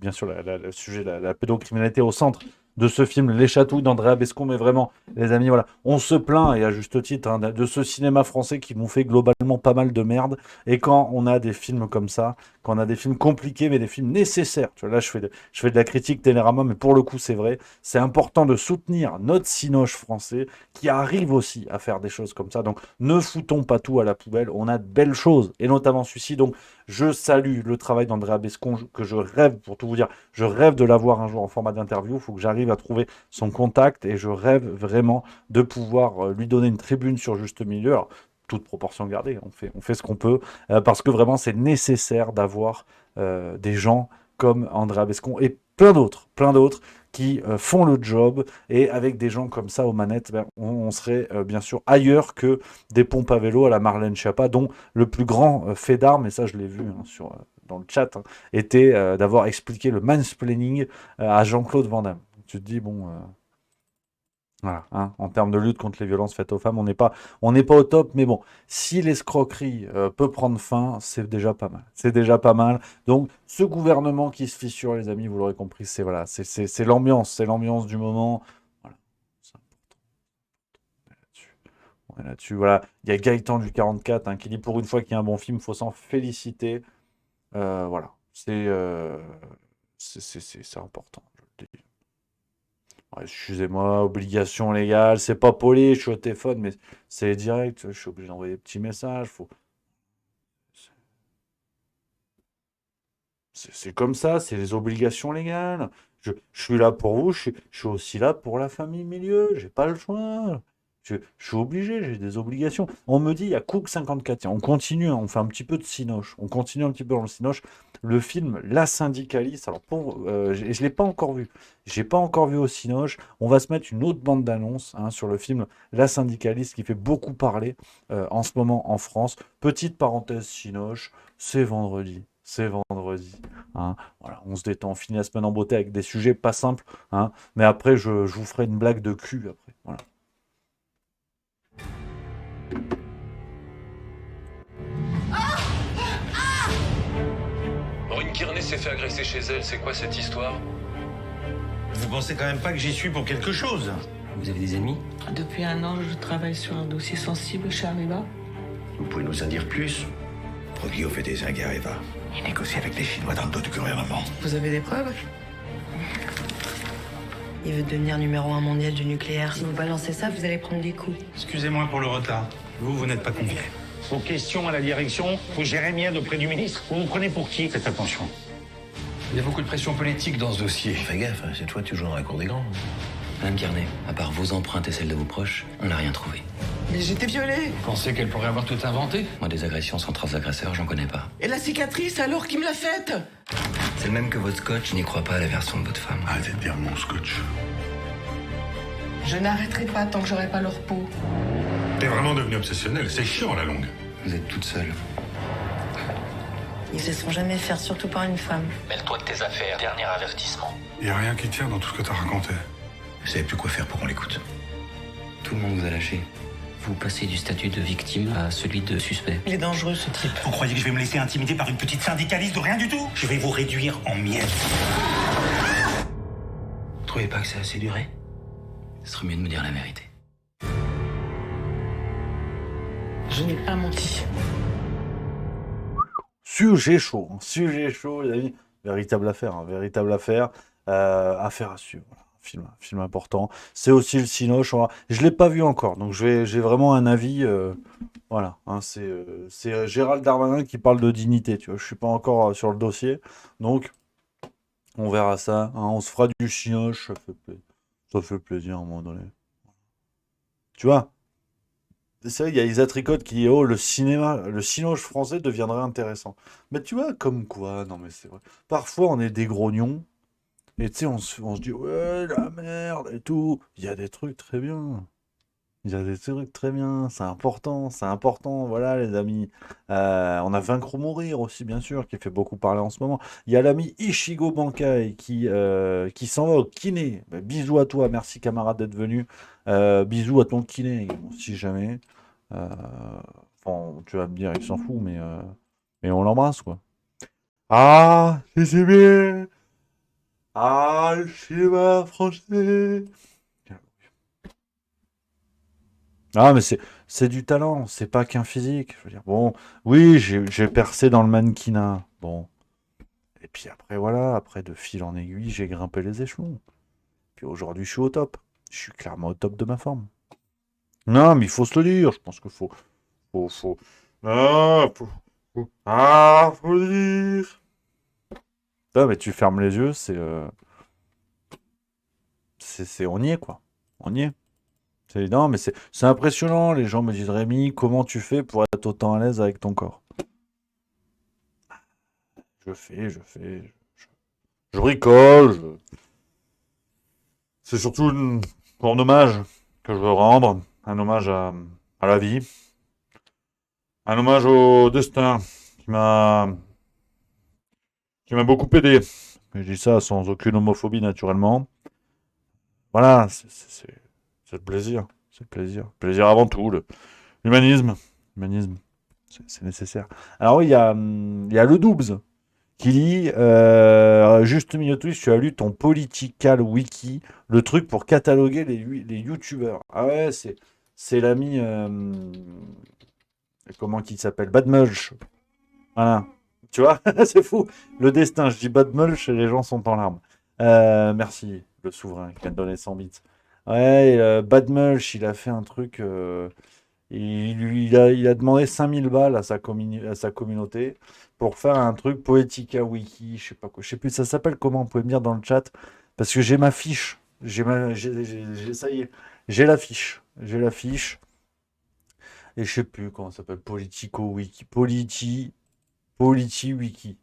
S2: bien sûr, le sujet, la pédocriminalité au centre de ce film, Les Chatouilles d'Andrea Bescon, mais vraiment, les amis, voilà, on se plaint, et à juste titre, hein, de ce cinéma français qui nous fait globalement pas mal de merde, et quand on a des films comme ça, quand on a des films compliqués, mais des films nécessaires, tu vois, là, je fais de la critique Télérama, mais pour le coup, c'est vrai, c'est important de soutenir notre cinoche français, qui arrive aussi à faire des choses comme ça, donc ne foutons pas tout à la poubelle, on a de belles choses, et notamment celui-ci, donc, je salue le travail d'Andrea Bescon, que je rêve, pour tout vous dire, je rêve de l'avoir un jour en format d'interview, il faut que j'arrive à trouver son contact, et je rêve vraiment de pouvoir lui donner une tribune sur Juste Milieu. Alors, toute proportion gardée, on fait ce qu'on peut, parce que vraiment c'est nécessaire d'avoir des gens comme Andrea Bescon et plein d'autres qui font le job, et avec des gens comme ça aux manettes, on serait bien sûr ailleurs que des pompes à vélo à la Marlène Schiappa, dont le plus grand fait d'armes, et ça je l'ai vu dans le chat, était d'avoir expliqué le mansplaining à Jean-Claude Van Damme. Tu te dis, bon... Voilà, hein, en termes de lutte contre les violences faites aux femmes, on n'est pas au top, mais bon, si l'escroquerie peut prendre fin, c'est déjà pas mal. C'est déjà pas mal. Donc, ce gouvernement qui se fissure, les amis, vous l'aurez compris, c'est l'ambiance du moment. Voilà, c'est important. On est là-dessus. Voilà, il y a Gaëtan du 44 qui dit pour une fois qu'il y a un bon film, il faut s'en féliciter. Voilà, c'est important, je le dis. Ouais, excusez-moi, obligation légale, c'est pas poli, je suis au téléphone, mais c'est direct, je suis obligé d'envoyer des petits messages. C'est comme ça, c'est les obligations légales. Je suis là pour vous, je suis aussi là pour la famille milieu, j'ai pas le choix. Je suis obligé, j'ai des obligations. On me dit, il y a Cook 54. Tiens, on continue, on fait un petit peu de cinoche. On continue un petit peu dans le cinoche. Le film La Syndicaliste. Alors, je ne l'ai pas encore vu. Je n'ai pas encore vu au cinoche. On va se mettre une autre bande d'annonce sur le film La Syndicaliste qui fait beaucoup parler en ce moment en France. Petite parenthèse cinoche, c'est vendredi. C'est vendredi. Voilà, on se détend, on finit la semaine en beauté avec des sujets pas simples. Mais après, je vous ferai une blague de cul. Après, voilà.
S16: Maureen Kearney s'est fait agresser chez elle, c'est quoi cette histoire?
S6: Vous pensez quand même pas que j'y suis pour quelque chose?
S12: Vous avez des ennemis?
S15: Depuis 1 an, je travaille sur un dossier sensible chez Armeba.
S17: Vous pouvez nous en dire plus? Prodio fait des zingues à Eva. Il négocie avec les Chinois dans le dos du gouvernement.
S15: Vous avez des preuves? Il veut devenir numéro 1 mondial du nucléaire. Si vous balancez ça, vous allez prendre des coups.
S6: Excusez-moi pour le retard. Vous n'êtes pas convié.
S17: Vos questions à la direction, vous gérez bien auprès du ministre. Vous me prenez pour qui?
S6: Faites attention.
S16: Il y a beaucoup de pression politique dans ce dossier.
S12: Fais gaffe, c'est toi toujours dans la cour des grands. Madame Kearney, à part vos empreintes et celles de vos proches, on n'a rien trouvé.
S15: Mais j'étais violée.
S16: Vous pensez qu'elle pourrait avoir tout inventé?
S12: Moi, des agressions sans trace d'agresseur, j'en connais pas.
S15: Et la cicatrice, alors, qui me l'a faite?
S12: C'est le même que votre scotch, je n'y crois pas à la version de votre femme.
S17: Arrêtez de dire mon scotch.
S15: Je n'arrêterai pas tant que j'aurai pas leur peau.
S17: T'es vraiment devenu obsessionnel, c'est chiant à la longue.
S12: Vous êtes toute seule.
S15: Ils se laisseront jamais faire, surtout par une femme.
S12: Mêle-toi de tes affaires, dernier avertissement.
S17: Y a rien qui tient dans tout ce que t'as raconté. Vous savez plus quoi faire pour qu'on l'écoute.
S12: Tout le monde vous a lâché. Vous passez du statut de victime à celui de suspect.
S15: Il est dangereux, ce type.
S17: Vous croyez que je vais me laisser intimider par une petite syndicaliste de rien du tout? Je vais vous réduire en miettes.
S12: Vous trouvez pas que c'est assez duré? Ce serait mieux de me dire la vérité.
S15: Je n'ai pas menti.
S2: sujet chaud, les amis. Véritable affaire, véritable affaire. Affaire à suivre. Voilà. Film important. C'est aussi le Cinoche. Voilà. Je l'ai pas vu encore, donc j'ai vraiment un avis. Voilà, hein, c'est Gérald Darmanin qui parle de dignité. Tu vois, je suis pas encore sur le dossier, donc on verra ça. Hein, on se fera du Cinoche, ça fait plaisir à un moment donné. Tu vois, c'est vrai, il y a Isa Tricotte qui dit oh le Cinoche français deviendrait intéressant. Mais tu vois, comme quoi, non mais c'est vrai. Parfois on est des grognons. Et tu sais, on se dit, ouais, la merde et tout. Il y a des trucs très bien. Il y a des trucs très bien. C'est important, c'est important. Voilà, les amis. On a Vaincre ou Mourir aussi, bien sûr, qui fait beaucoup parler en ce moment. Il y a l'ami Ichigo Bankai qui s'en va au kiné. Bah, bisous à toi, merci camarade d'être venu. Bisous à ton kiné, si jamais. Enfin, tu vas me dire, il s'en fout, mais on l'embrasse, quoi. Ah, c'est bien. Ah, le cinéma français. Ah, mais c'est du talent, c'est pas qu'un physique. Je veux dire, bon, oui, j'ai percé dans le mannequinat. Bon. Et puis après, voilà, après de fil en aiguille, j'ai grimpé les échelons. Puis aujourd'hui, je suis au top. Je suis clairement au top de ma forme. Non, mais il faut se le dire. Je pense qu'il faut. Ah, faut le dire. Non, mais tu fermes les yeux, on y est, quoi. On y est. Non, mais c'est impressionnant. Les gens me disent, Rémi, comment tu fais pour être autant à l'aise avec ton corps? Je bricole. C'est surtout un hommage que je veux rendre. Un hommage à la vie. Un hommage au destin qui m'a beaucoup aidé. Je dis ça sans aucune homophobie, naturellement. Voilà, c'est le plaisir. C'est le plaisir. Plaisir avant tout. L'humanisme. L'humanisme, c'est nécessaire. Alors oui, il y a le Doubs qui dit juste milieu Twitch, tu as lu ton Political Wiki, le truc pour cataloguer les youtubeurs. Ah ouais, c'est l'ami comment qu'il s'appelle, Bad Mulch. Voilà. Tu vois, c'est fou. Le destin, je dis Bad Mulch et les gens sont en larmes. Merci, le souverain qui vient de donner 100 bits. Ouais, Bad Mulch, il a fait un truc. Il a demandé 5000 balles à sa communauté pour faire un truc Poetica Wiki, je sais pas quoi. Je sais plus, ça s'appelle comment? Vous pouvez me dire dans le chat. Parce que j'ai ma fiche. Ça y est. J'ai la fiche. Et je sais plus comment ça s'appelle. Politico Wiki. Politi Wiki.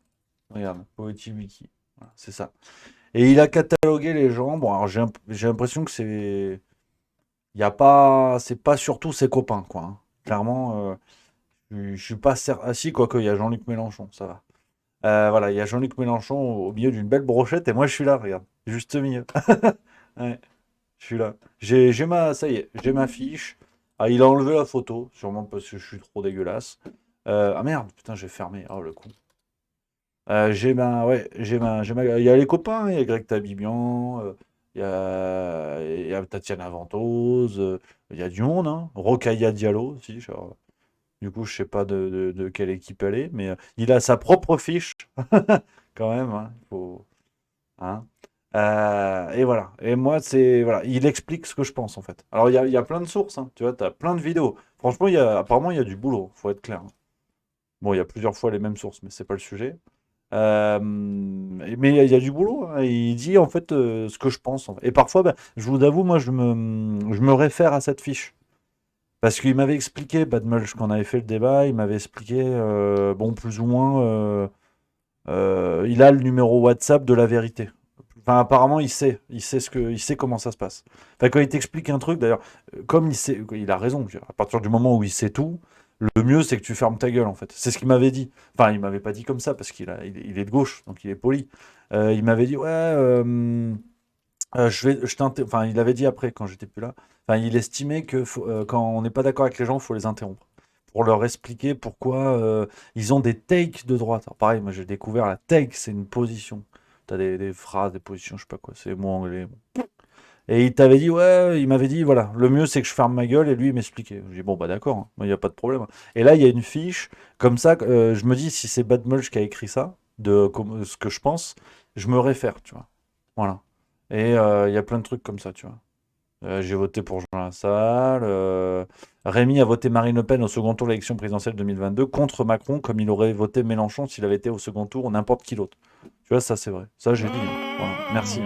S2: Regarde, Politi Wiki. Voilà, c'est ça. Et il a catalogué les gens. Bon, alors j'ai l'impression que c'est pas surtout ses copains, quoi. Hein. Clairement, je suis pas certain. Ah si, quoique, il y a Jean-Luc Mélenchon, ça va. Voilà, il y a Jean-Luc Mélenchon au milieu d'une belle brochette et moi je suis là, regarde, juste au milieu. Ouais, je suis là. Ça y est, j'ai ma fiche. Ah, il a enlevé la photo, sûrement parce que je suis trop dégueulasse. Ah merde, putain, j'ai fermé. Oh le con. Il y a les copains, il y a Greg Tabibian, il y a Tatiana Ventose, il y a du monde, hein. Rokhaya Diallo aussi, genre. Du coup, je sais pas de quelle équipe elle est, mais il a sa propre fiche, quand même, hein, faut, hein. Et voilà. Et moi, voilà, il explique ce que je pense, en fait. Alors, il y a plein de sources, hein, tu vois, tu as plein de vidéos. Franchement, apparemment, il y a du boulot, faut être clair. Hein. Bon, il y a plusieurs fois les mêmes sources, mais c'est pas le sujet. Mais il y a du boulot. Hein. Il dit en fait ce que je pense. Et parfois, je vous avoue, moi, je me réfère à cette fiche. Parce qu'il m'avait expliqué, Bad Mulch, quand on avait fait le débat, il m'avait expliqué, bon, plus ou moins, il a le numéro WhatsApp de la vérité. Enfin, apparemment, il sait comment ça se passe. Enfin, quand il t'explique un truc, d'ailleurs, comme il a raison. À partir du moment où il sait tout, le mieux, c'est que tu fermes ta gueule, en fait. C'est ce qu'il m'avait dit. Enfin, il m'avait pas dit comme ça, parce qu'il est de gauche, donc il est poli. Il m'avait dit, ouais, enfin, il avait dit après, quand j'étais plus là, enfin, il estimait que quand on n'est pas d'accord avec les gens, il faut les interrompre. Pour leur expliquer pourquoi ils ont des takes de droite. Alors, pareil, moi j'ai découvert la take, c'est une position. Tu as des phrases, des positions, je sais pas quoi, c'est mot anglais. Et il t'avait dit, ouais, il m'avait dit, voilà, le mieux c'est que je ferme ma gueule, et lui il m'expliquait. J'ai dit, bon bah d'accord, il n'y a pas de problème. Et là il y a une fiche, comme ça, je me dis, si c'est Bad Mulch qui a écrit ça, ce que je pense, je me réfère, tu vois. Voilà. Et il y a plein de trucs comme ça, tu vois. J'ai voté pour Jean Lassalle. Rémi a voté Marine Le Pen au second tour de l'élection présidentielle 2022 contre Macron, comme il aurait voté Mélenchon s'il avait été au second tour ou n'importe qui d'autre. Tu vois, ça c'est vrai. Ça j'ai dit. Voilà. Merci.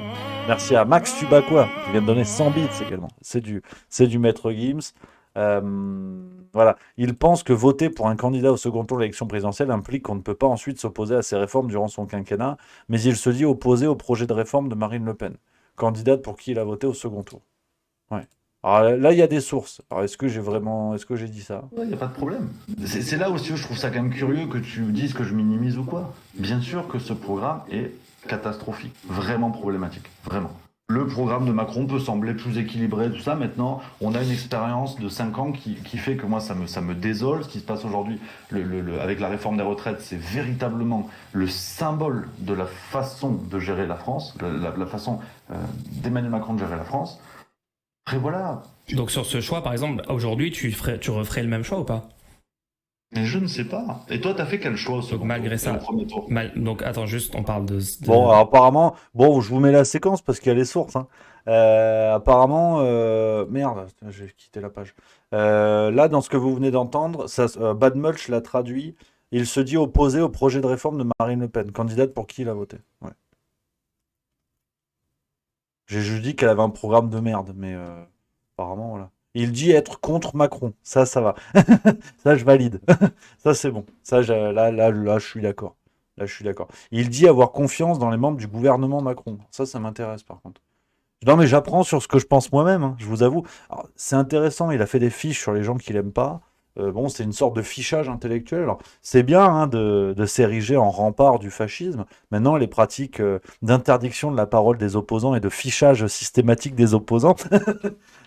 S2: Merci à Max Tubacois qui vient de donner 100 bits également. C'est du maître Gims. Voilà. Il pense que voter pour un candidat au second tour de l'élection présidentielle implique qu'on ne peut pas ensuite s'opposer à ses réformes durant son quinquennat, mais il se dit opposé au projet de réforme de Marine Le Pen, candidate pour qui il a voté au second tour. Ouais. Alors là, il y a des sources. Alors, est-ce que j'ai dit ça?
S8: Il n'y a pas de problème. C'est là aussi où je trouve ça quand même curieux que tu dises que je minimise ou quoi. Bien sûr que ce programme est catastrophique, vraiment problématique, vraiment. Le programme de Macron peut sembler plus équilibré, tout ça. Maintenant, on a une expérience de 5 ans qui fait que moi, ça me désole. Ce qui se passe aujourd'hui avec la réforme des retraites, c'est véritablement le symbole de la façon de gérer la France, la façon d'Emmanuel Macron de gérer la France. Après, voilà.
S18: Donc sur ce choix, par exemple, aujourd'hui, tu referais le même choix ou pas?
S8: Mais je ne sais pas. Et toi, t'as fait quel choix
S18: donc malgré ça, donc attends, juste, on parle de...
S2: Bon, alors, apparemment, bon, je vous mets la séquence parce qu'il y a les sources. Hein. Apparemment, merde, j'ai quitté la page. Là, dans ce que vous venez d'entendre, Bad Mulch l'a traduit. Il se dit opposé au projet de réforme de Marine Le Pen, candidate pour qui il a voté. Ouais. J'ai juste dit qu'elle avait un programme de merde, mais apparemment, voilà. Il dit être contre Macron. Ça va. Ça, je valide. Ça, c'est bon. Ça, là, je suis d'accord. Là, je suis d'accord. Il dit avoir confiance dans les membres du gouvernement Macron. Ça m'intéresse, par contre. Non, mais j'apprends sur ce que je pense moi-même, hein, je vous avoue. Alors, c'est intéressant, il a fait des fiches sur les gens qu'il aime pas. Bon, c'est une sorte de fichage intellectuel. Alors, c'est bien hein, de s'ériger en rempart du fascisme. Maintenant, les pratiques d'interdiction de la parole des opposants et de fichage systématique des opposants,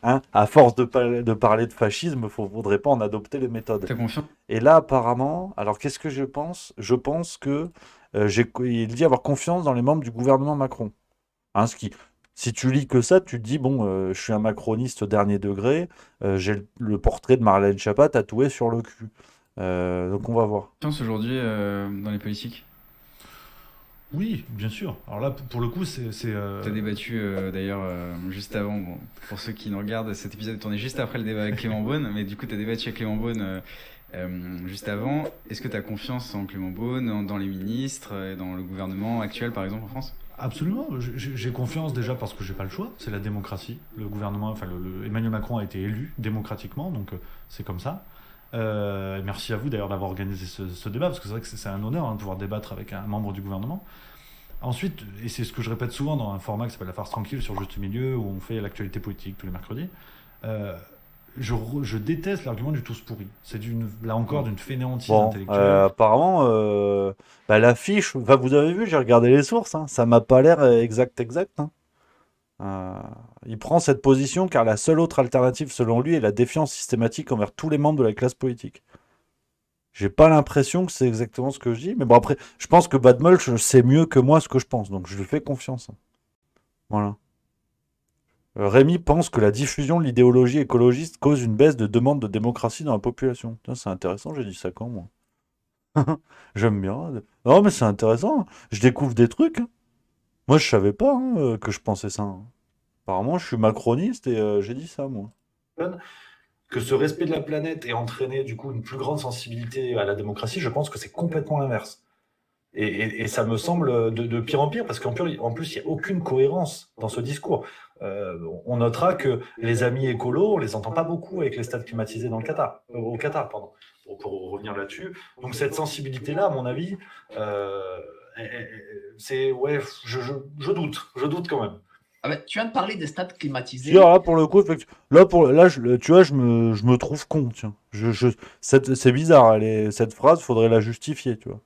S2: hein, à force de parler de fascisme, il ne faudrait pas en adopter les méthodes.
S18: T'as confiance?
S2: Et là, apparemment, alors qu'est-ce que je pense? Je pense que il dit avoir confiance dans les membres du gouvernement Macron. Hein, si tu lis que ça, tu te dis, bon, je suis un macroniste dernier degré, j'ai le portrait de Marlène Schiappa tatoué sur le cul. Donc on va voir.
S19: Confiance aujourd'hui dans les politiques?
S20: Oui, bien sûr. Alors là, pour le coup, c'est...
S19: T'as débattu d'ailleurs juste avant, bon, pour ceux qui nous regardent, cet épisode est tourné juste après le débat avec Clément Beaune, mais du coup t'as débattu avec Clément Beaune juste avant. Est-ce que t'as confiance en Clément Beaune, dans les ministres, et dans le gouvernement actuel par exemple en France?
S20: Absolument, j'ai confiance déjà parce que j'ai pas le choix, c'est la démocratie. Le gouvernement, enfin Emmanuel Macron a été élu démocratiquement, donc c'est comme ça. Et merci à vous d'ailleurs d'avoir organisé ce débat, parce que c'est vrai que c'est un honneur hein, de pouvoir débattre avec un membre du gouvernement. Ensuite, et c'est ce que je répète souvent dans un format qui s'appelle La Farce Tranquille sur Juste Milieu, où on fait l'actualité politique tous les mercredis, je déteste l'argument du tous pourri. C'est là encore d'une fainéantise intellectuelle.
S2: Apparemment, l'affiche, vous avez vu, j'ai regardé les sources, hein, ça m'a pas l'air exact. Hein. Il prend cette position car la seule autre alternative selon lui est la défiance systématique envers tous les membres de la classe politique. J'ai pas l'impression que c'est exactement ce que je dis, mais bon après, je pense que Bad Mulch sait mieux que moi ce que je pense, donc je lui fais confiance. Hein. Voilà. Rémi pense que la diffusion de l'idéologie écologiste cause une baisse de demande de démocratie dans la population. Putain, c'est intéressant, j'ai dit ça quand, moi. J'aime bien. Non, mais c'est intéressant. Je découvre des trucs. Hein. Moi, je savais pas hein, que je pensais ça. Hein. Apparemment, je suis macroniste et j'ai dit ça, moi.
S20: Que ce respect de la planète ait entraîné, du coup, une plus grande sensibilité à la démocratie, je pense que c'est complètement l'inverse. Et ça me semble de pire en pire, parce qu'en plus, il n'y a aucune cohérence dans ce discours. On notera que les amis écolos, on les entend pas beaucoup avec les stades climatisés au Qatar, pardon, pour revenir là-dessus. Donc cette sensibilité-là, à mon avis, c'est ouais, je doute quand même.
S21: Ah ben, tu viens de parler des stades climatisés.
S2: Là, pour le coup, tu vois, je me trouve con. Tiens. C'est bizarre, cette phrase, faudrait la justifier, tu vois.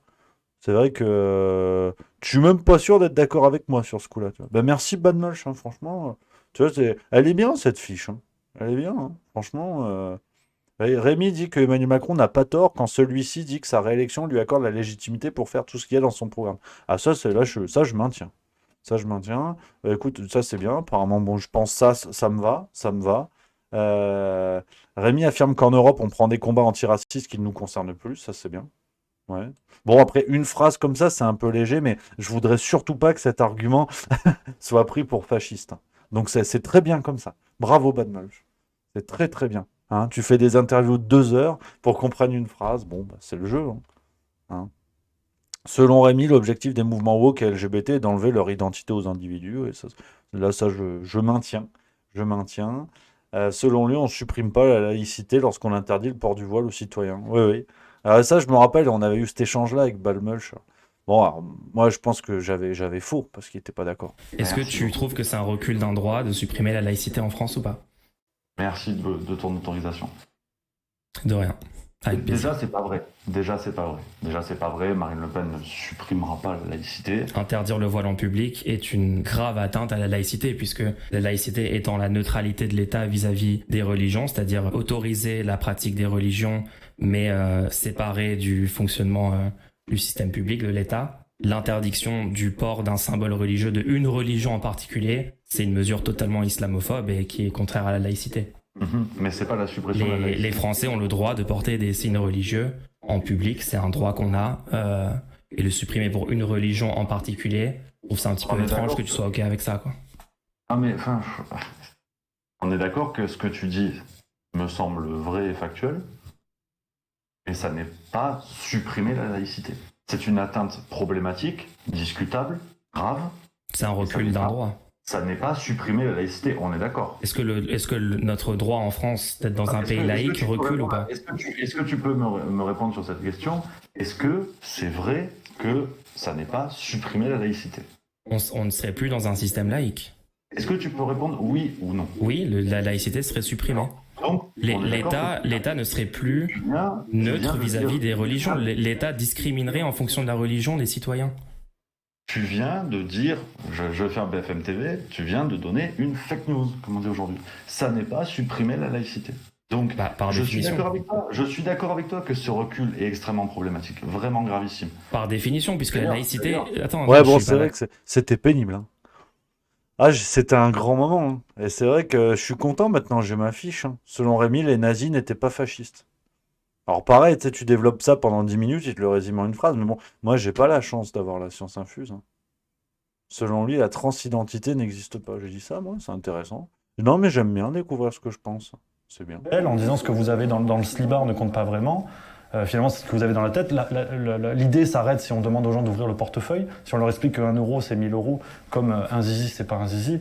S2: C'est vrai que je suis même pas sûr d'être d'accord avec moi sur ce coup-là. Merci Bad Mulch, hein, franchement. Tu vois, elle est bien cette fiche. Hein. Elle est bien, hein, franchement. Rémi dit que Emmanuel Macron n'a pas tort quand celui-ci dit que sa réélection lui accorde la légitimité pour faire tout ce qu'il y a dans son programme. Ah ça, je maintiens. Ça, je maintiens. Écoute, ça, c'est bien. Apparemment, bon, je pense ça me va. Ça me va. Rémi affirme qu'en Europe, on prend des combats antiracistes qui ne nous concernent plus. Ça, c'est bien. Ouais. Bon, après, une phrase comme ça, c'est un peu léger, mais je voudrais surtout pas que cet argument soit pris pour fasciste. Donc, c'est très bien comme ça. Bravo, Bad Mulch. C'est très, très bien. Hein, tu fais des interviews de 2 heures pour qu'on prenne une phrase. Bon, bah, c'est le jeu. Hein. Selon Rémi, l'objectif des mouvements woke et LGBT est d'enlever leur identité aux individus. Et ça, là, ça, je maintiens. Je maintiens. Selon lui, on ne supprime pas la laïcité lorsqu'on interdit le port du voile aux citoyens. Oui, oui. Ça, je me rappelle, on avait eu cet échange-là avec Balmulch. Bon, alors, moi, je pense que j'avais faux, parce qu'il n'était pas d'accord.
S18: Est-ce que tu trouves que c'est un recul d'un droit de supprimer la laïcité en France ou pas?
S8: Merci de ton autorisation.
S18: De rien.
S8: Déjà, c'est pas vrai. Déjà, c'est pas vrai. Marine Le Pen ne supprimera pas la laïcité.
S18: Interdire le voile en public est une grave atteinte à la laïcité, puisque la laïcité étant la neutralité de l'État vis-à-vis des religions, c'est-à-dire autoriser la pratique des religions, mais séparée du fonctionnement du système public de l'État. L'interdiction du port d'un symbole religieux de une religion en particulier, c'est une mesure totalement islamophobe et qui est contraire à la laïcité.
S8: Mais c'est pas la suppression de la laïcité.
S18: Les Français ont le droit de porter des signes religieux en public, c'est un droit qu'on a, et le supprimer pour une religion en particulier, je trouve ça un petit peu étrange que tu sois OK avec ça, quoi.
S8: Ah mais enfin, on est d'accord que ce que tu dis me semble vrai et factuel, et ça n'est pas supprimer la laïcité. C'est une atteinte problématique, discutable, grave.
S18: C'est un recul d'un droit.
S8: Ça n'est pas supprimer la laïcité, on est d'accord.
S18: Est-ce que notre droit en France d'être dans un pays laïque recule ou pas?
S8: Est-ce que tu peux me répondre sur cette question? Est-ce que c'est vrai que ça n'est pas supprimer la laïcité?
S18: On ne serait plus dans un système laïque.
S8: Est-ce que tu peux répondre oui ou non?
S18: Oui, la laïcité serait supprimée.
S8: Donc,
S18: l'État ne serait plus neutre vis-à-vis des religions. L'État discriminerait en fonction de la religion des citoyens.
S8: Tu viens de dire, je vais faire BFM TV, tu viens de donner une fake news, comme on dit aujourd'hui. Ça n'est pas supprimer la laïcité. Donc, je suis d'accord avec toi que ce recul est extrêmement problématique, vraiment gravissime.
S18: Par définition, puisque la laïcité... Attends,
S2: ouais, bon, c'est vrai que c'était pénible. Hein. Ah, c'était un grand moment. Hein. Et c'est vrai que je suis content maintenant, j'ai ma fiche. Hein. Selon Rémi, les nazis n'étaient pas fascistes. Alors pareil, tu développes ça pendant 10 minutes, il te le résume en une phrase, mais bon, moi j'ai pas la chance d'avoir la science infuse. Hein. Selon lui, la transidentité n'existe pas. J'ai dit ça, moi, c'est intéressant. Non, mais j'aime bien découvrir ce que je pense. C'est bien.
S20: En disant ce que vous avez dans le slibard ne compte pas vraiment. Finalement, c'est ce que vous avez dans la tête. L'idée s'arrête si on demande aux gens d'ouvrir le portefeuille. Si on leur explique qu'un euro, c'est 1000 euros, comme un zizi, c'est pas un zizi.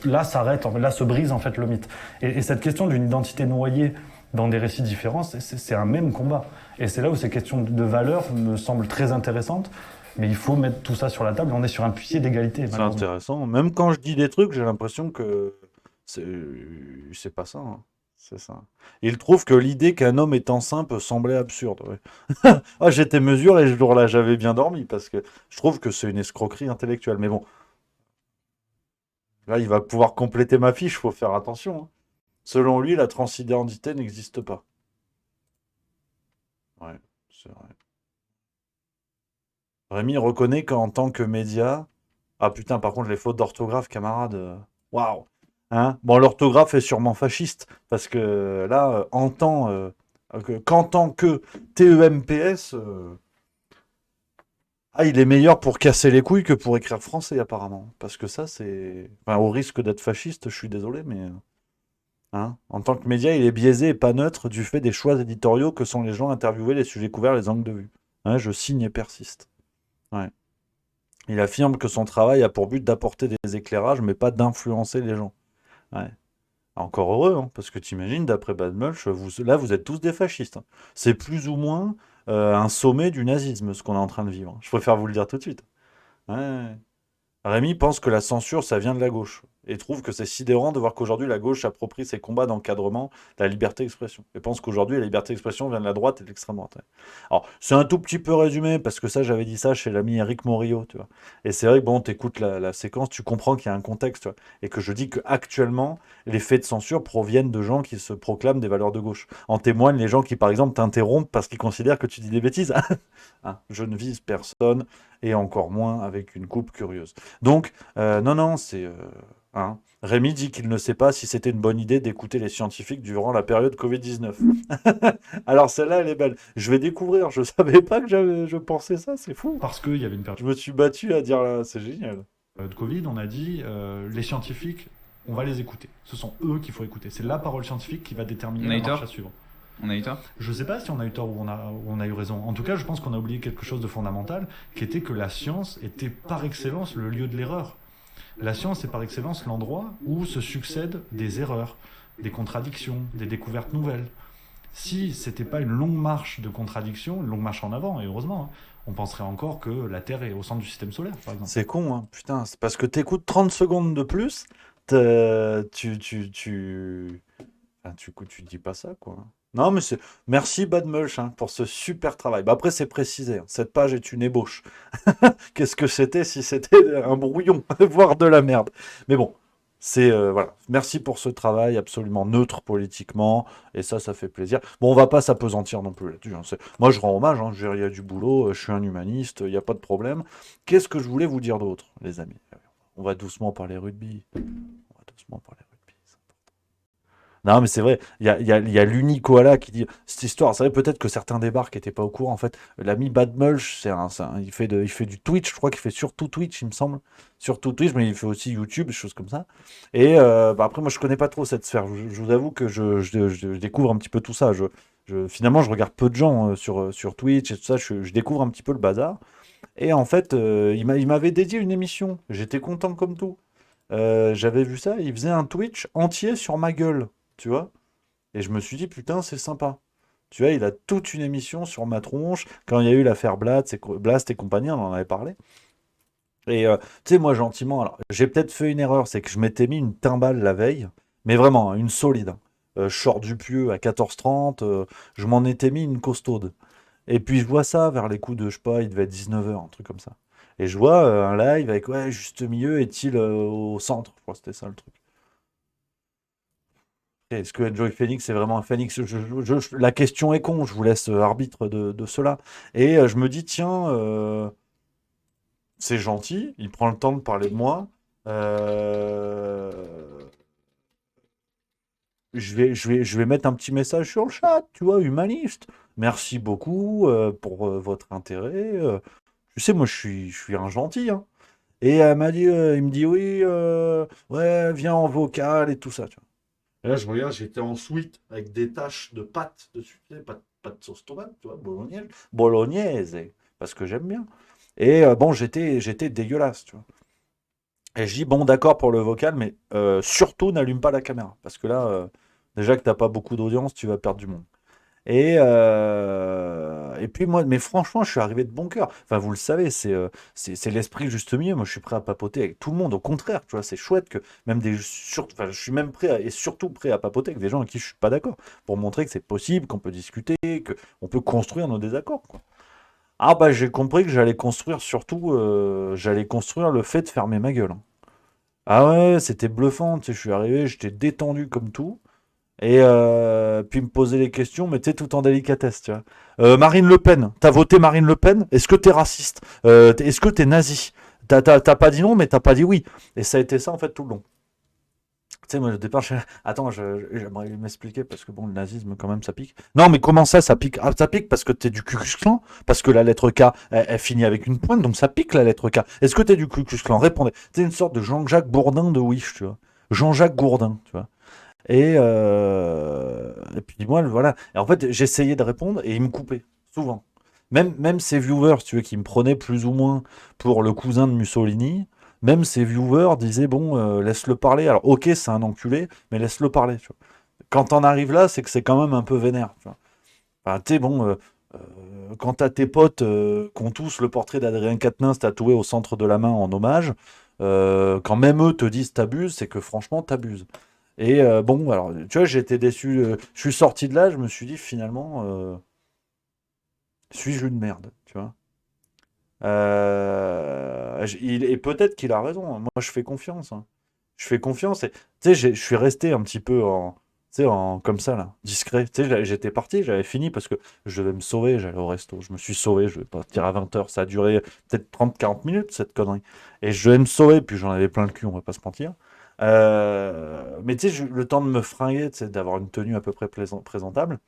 S20: Là, là se brise en fait le mythe. Et cette question d'une identité noyée dans des récits différents, c'est un même combat. Et c'est là où ces questions de valeur me semblent très intéressantes. Mais il faut mettre tout ça sur la table. On est sur un pied d'égalité.
S2: C'est intéressant. Même quand je dis des trucs, j'ai l'impression que c'est pas ça. Hein. C'est ça. Il trouve que l'idée qu'un homme étant sain peut sembler absurde. Ouais. Ah, j'étais mesuré ce jour-là, j'avais bien dormi, parce que je trouve que c'est une escroquerie intellectuelle. Mais bon, là, il va pouvoir compléter ma fiche, il faut faire attention. Hein. Selon lui, la transidentité n'existe pas. Ouais, c'est vrai. Rémi reconnaît qu'en tant que média... Ah putain, par contre, les fautes d'orthographe, camarade... Waouh. Hein, bon, l'orthographe est sûrement fasciste, parce que là, qu'en tant que TEMPS, il est meilleur pour casser les couilles que pour écrire français, apparemment. Parce que ça, c'est... Enfin, au risque d'être fasciste, je suis désolé, mais... Hein, en tant que média, il est biaisé et pas neutre du fait des choix éditoriaux que sont les gens interviewés, les sujets couverts, les angles de vue. Hein, je signe et persiste. Ouais. Il affirme que son travail a pour but d'apporter des éclairages, mais pas d'influencer les gens. Ouais. Encore heureux, hein, parce que t'imagines, d'après Bad Mulch, là vous êtes tous des fascistes. Hein. C'est plus ou moins un sommet du nazisme, ce qu'on est en train de vivre. Je préfère vous le dire tout de suite. Ouais. Rémi pense que la censure, ça vient de la gauche. Et trouve que c'est sidérant de voir qu'aujourd'hui, la gauche approprie ses combats d'encadrement de la liberté d'expression. Et pense qu'aujourd'hui, la liberté d'expression vient de la droite et de l'extrême droite. Alors, c'est un tout petit peu résumé, parce que ça, j'avais dit ça chez l'ami Eric Morillo, tu vois. Et c'est vrai que, bon, t'écoutes la séquence, tu comprends qu'il y a un contexte, tu vois. Et que je dis qu'actuellement, les faits de censure proviennent de gens qui se proclament des valeurs de gauche. En témoignent les gens qui, par exemple, t'interrompent parce qu'ils considèrent que tu dis des bêtises. Hein, je ne vise personne, et encore moins avec une coupe curieuse. Donc, non, c'est... Hein. Rémi dit qu'il ne sait pas si c'était une bonne idée d'écouter les scientifiques durant la période Covid-19. Alors celle-là, elle est belle. Je vais découvrir. Je savais pas que je pensais ça. C'est fou.
S20: Parce qu'il y avait une période.
S2: Je me suis battu à dire là, c'est génial.
S20: De Covid, on a dit les scientifiques, on va les écouter. Ce sont eux qu'il faut écouter. C'est la parole scientifique qui va déterminer la marche à suivre.
S19: On a eu tort.
S20: Je sais pas si on a eu tort ou on a eu raison. En tout cas, je pense qu'on a oublié quelque chose de fondamental, qui était que la science était par excellence le lieu de l'erreur. La science est par excellence l'endroit où se succèdent des erreurs, des contradictions, des découvertes nouvelles. Si c'était pas une longue marche de contradictions, une longue marche en avant, et heureusement, hein, on penserait encore que la Terre est au centre du système solaire, par exemple.
S2: C'est con, hein, putain. C'est parce que t'écoutes 30 secondes de plus, tu dis pas ça, quoi. Non, mais c'est... Merci Bad Mulch pour ce super travail. Bah après, c'est précisé. Hein. Cette page est une ébauche. Qu'est-ce que c'était si c'était un brouillon, voire de la merde. Mais bon, c'est... voilà. Merci pour ce travail absolument neutre politiquement. Et ça fait plaisir. Bon, on va pas s'apesantir non plus là-dessus. Hein. Moi, je rends hommage. Hein. Il y a du boulot. Je suis un humaniste. Il n'y a pas de problème. Qu'est-ce que je voulais vous dire d'autre, les amis? On va doucement parler rugby. Non, mais c'est vrai, il y a l'unique koala qui dit cette histoire. C'est vrai, peut-être que certains débarquent qui n'étaient pas au courant. En fait, l'ami Bad Mulch, il fait du Twitch, je crois qu'il fait surtout Twitch, il me semble. Surtout Twitch, mais il fait aussi YouTube, des choses comme ça. Et après, moi, je connais pas trop cette sphère. Je vous avoue que je découvre un petit peu tout ça. Finalement, je regarde peu de gens sur Twitch et tout ça. Je découvre un petit peu le bazar. Et en fait, il m'avait dédié une émission. J'étais content comme tout. J'avais vu ça, il faisait un Twitch entier sur ma gueule. Tu vois? Et je me suis dit, putain, c'est sympa. Tu vois, il a toute une émission sur ma tronche. Quand il y a eu l'affaire Blast et compagnie, on en avait parlé. Et tu sais, moi, gentiment, alors, j'ai peut-être fait une erreur, c'est que je m'étais mis une timbale la veille, mais vraiment, une solide. Je sors du pieu à 14h30, je m'en étais mis une costaude. Et puis, je vois ça vers les coups de, je sais pas, il devait être 19h, un truc comme ça. Et je vois un live avec, ouais, juste milieu, est-il au centre? Je crois que c'était ça le truc. Est-ce que Enjoy Phoenix est vraiment un Phoenix? La question est con, je vous laisse arbitre de cela. Et je me dis, tiens, c'est gentil, il prend le temps de parler de moi. Je vais mettre un petit message sur le chat, tu vois, humaniste. Merci beaucoup pour votre intérêt. Tu sais, moi, je suis un gentil. Hein. Et il me dit, oui, ouais, viens en vocal et tout ça, tu vois. Et là, je regarde, j'étais en suite avec des taches de pâte dessus, tu sais, pas de sauce tomate, tu vois, bolognaise, parce que j'aime bien. Et bon, j'étais dégueulasse, tu vois. Et je dis, bon, d'accord pour le vocal, mais surtout, n'allume pas la caméra, parce que là, déjà que t'as pas beaucoup d'audience, tu vas perdre du monde. Et puis moi, mais franchement, je suis arrivé de bon cœur. Enfin, vous le savez, c'est l'esprit juste milieu. Moi, je suis prêt à papoter avec tout le monde. Au contraire, tu vois, c'est chouette que même je suis même prêt et surtout prêt à papoter avec des gens avec qui je suis pas d'accord, pour montrer que c'est possible, qu'on peut discuter, qu'on peut construire nos désaccords, quoi. Ah bah, j'ai compris que j'allais construire surtout, le fait de fermer ma gueule. Hein. Ah ouais, c'était bluffant. Tu sais, je suis arrivé, j'étais détendu comme tout. Et puis me poser les questions, mais tu sais, tout en délicatesse, tu vois. Marine Le Pen, t'as voté Marine Le Pen? Est-ce que t'es raciste? Est-ce que t'es nazi? T'as pas dit non, mais t'as pas dit oui. Et ça a été ça, en fait, tout le long. Tu sais, moi, au départ, attends, j'aimerais m'expliquer, parce que bon, le nazisme, quand même, ça pique. Non, mais comment ça pique? Ah, ça pique parce que t'es du Ku Klux Klan? Parce que la lettre K, elle finit avec une pointe, donc ça pique, la lettre K. Est-ce que t'es du Ku Klux Klan? Répondez. T'es une sorte de Jean-Jacques Bourdin de Wish, tu vois. Jean-Jacques Gourdin, tu vois. Et puis moi, voilà. Et en fait, j'essayais de répondre et ils me coupaient, souvent. Même ces viewers, tu vois, qui me prenaient plus ou moins pour le cousin de Mussolini, même ces viewers disaient, bon, laisse-le parler. Alors, ok, c'est un enculé, mais laisse-le parler, tu vois. Quand t'en arrives là, c'est que c'est quand même un peu vénère, tu vois. Enfin, tu sais, bon, quand t'as tes potes qui ont tous le portrait d'Adrien Quatennens tatoué au centre de la main en hommage, quand même eux te disent t'abuses, c'est que franchement t'abuses. Et bon, alors, tu vois, j'étais déçu. Je suis sorti de là, je me suis dit, finalement, suis-je une merde, tu vois. Et peut-être qu'il a raison, hein. Moi, je fais confiance, hein. Je fais confiance. Et, tu sais, je suis resté un petit peu comme ça, là, discret. Tu sais, j'étais parti, j'avais fini parce que je devais me sauver, j'allais au resto. Je me suis sauvé, je vais partir à 20h. Ça a duré peut-être 30-40 minutes, cette connerie. Et je devais me sauver, puis j'en avais plein le cul, on va pas se mentir. Mais tu sais, le temps de me fringuer, tu sais, d'avoir une tenue à peu près présentable,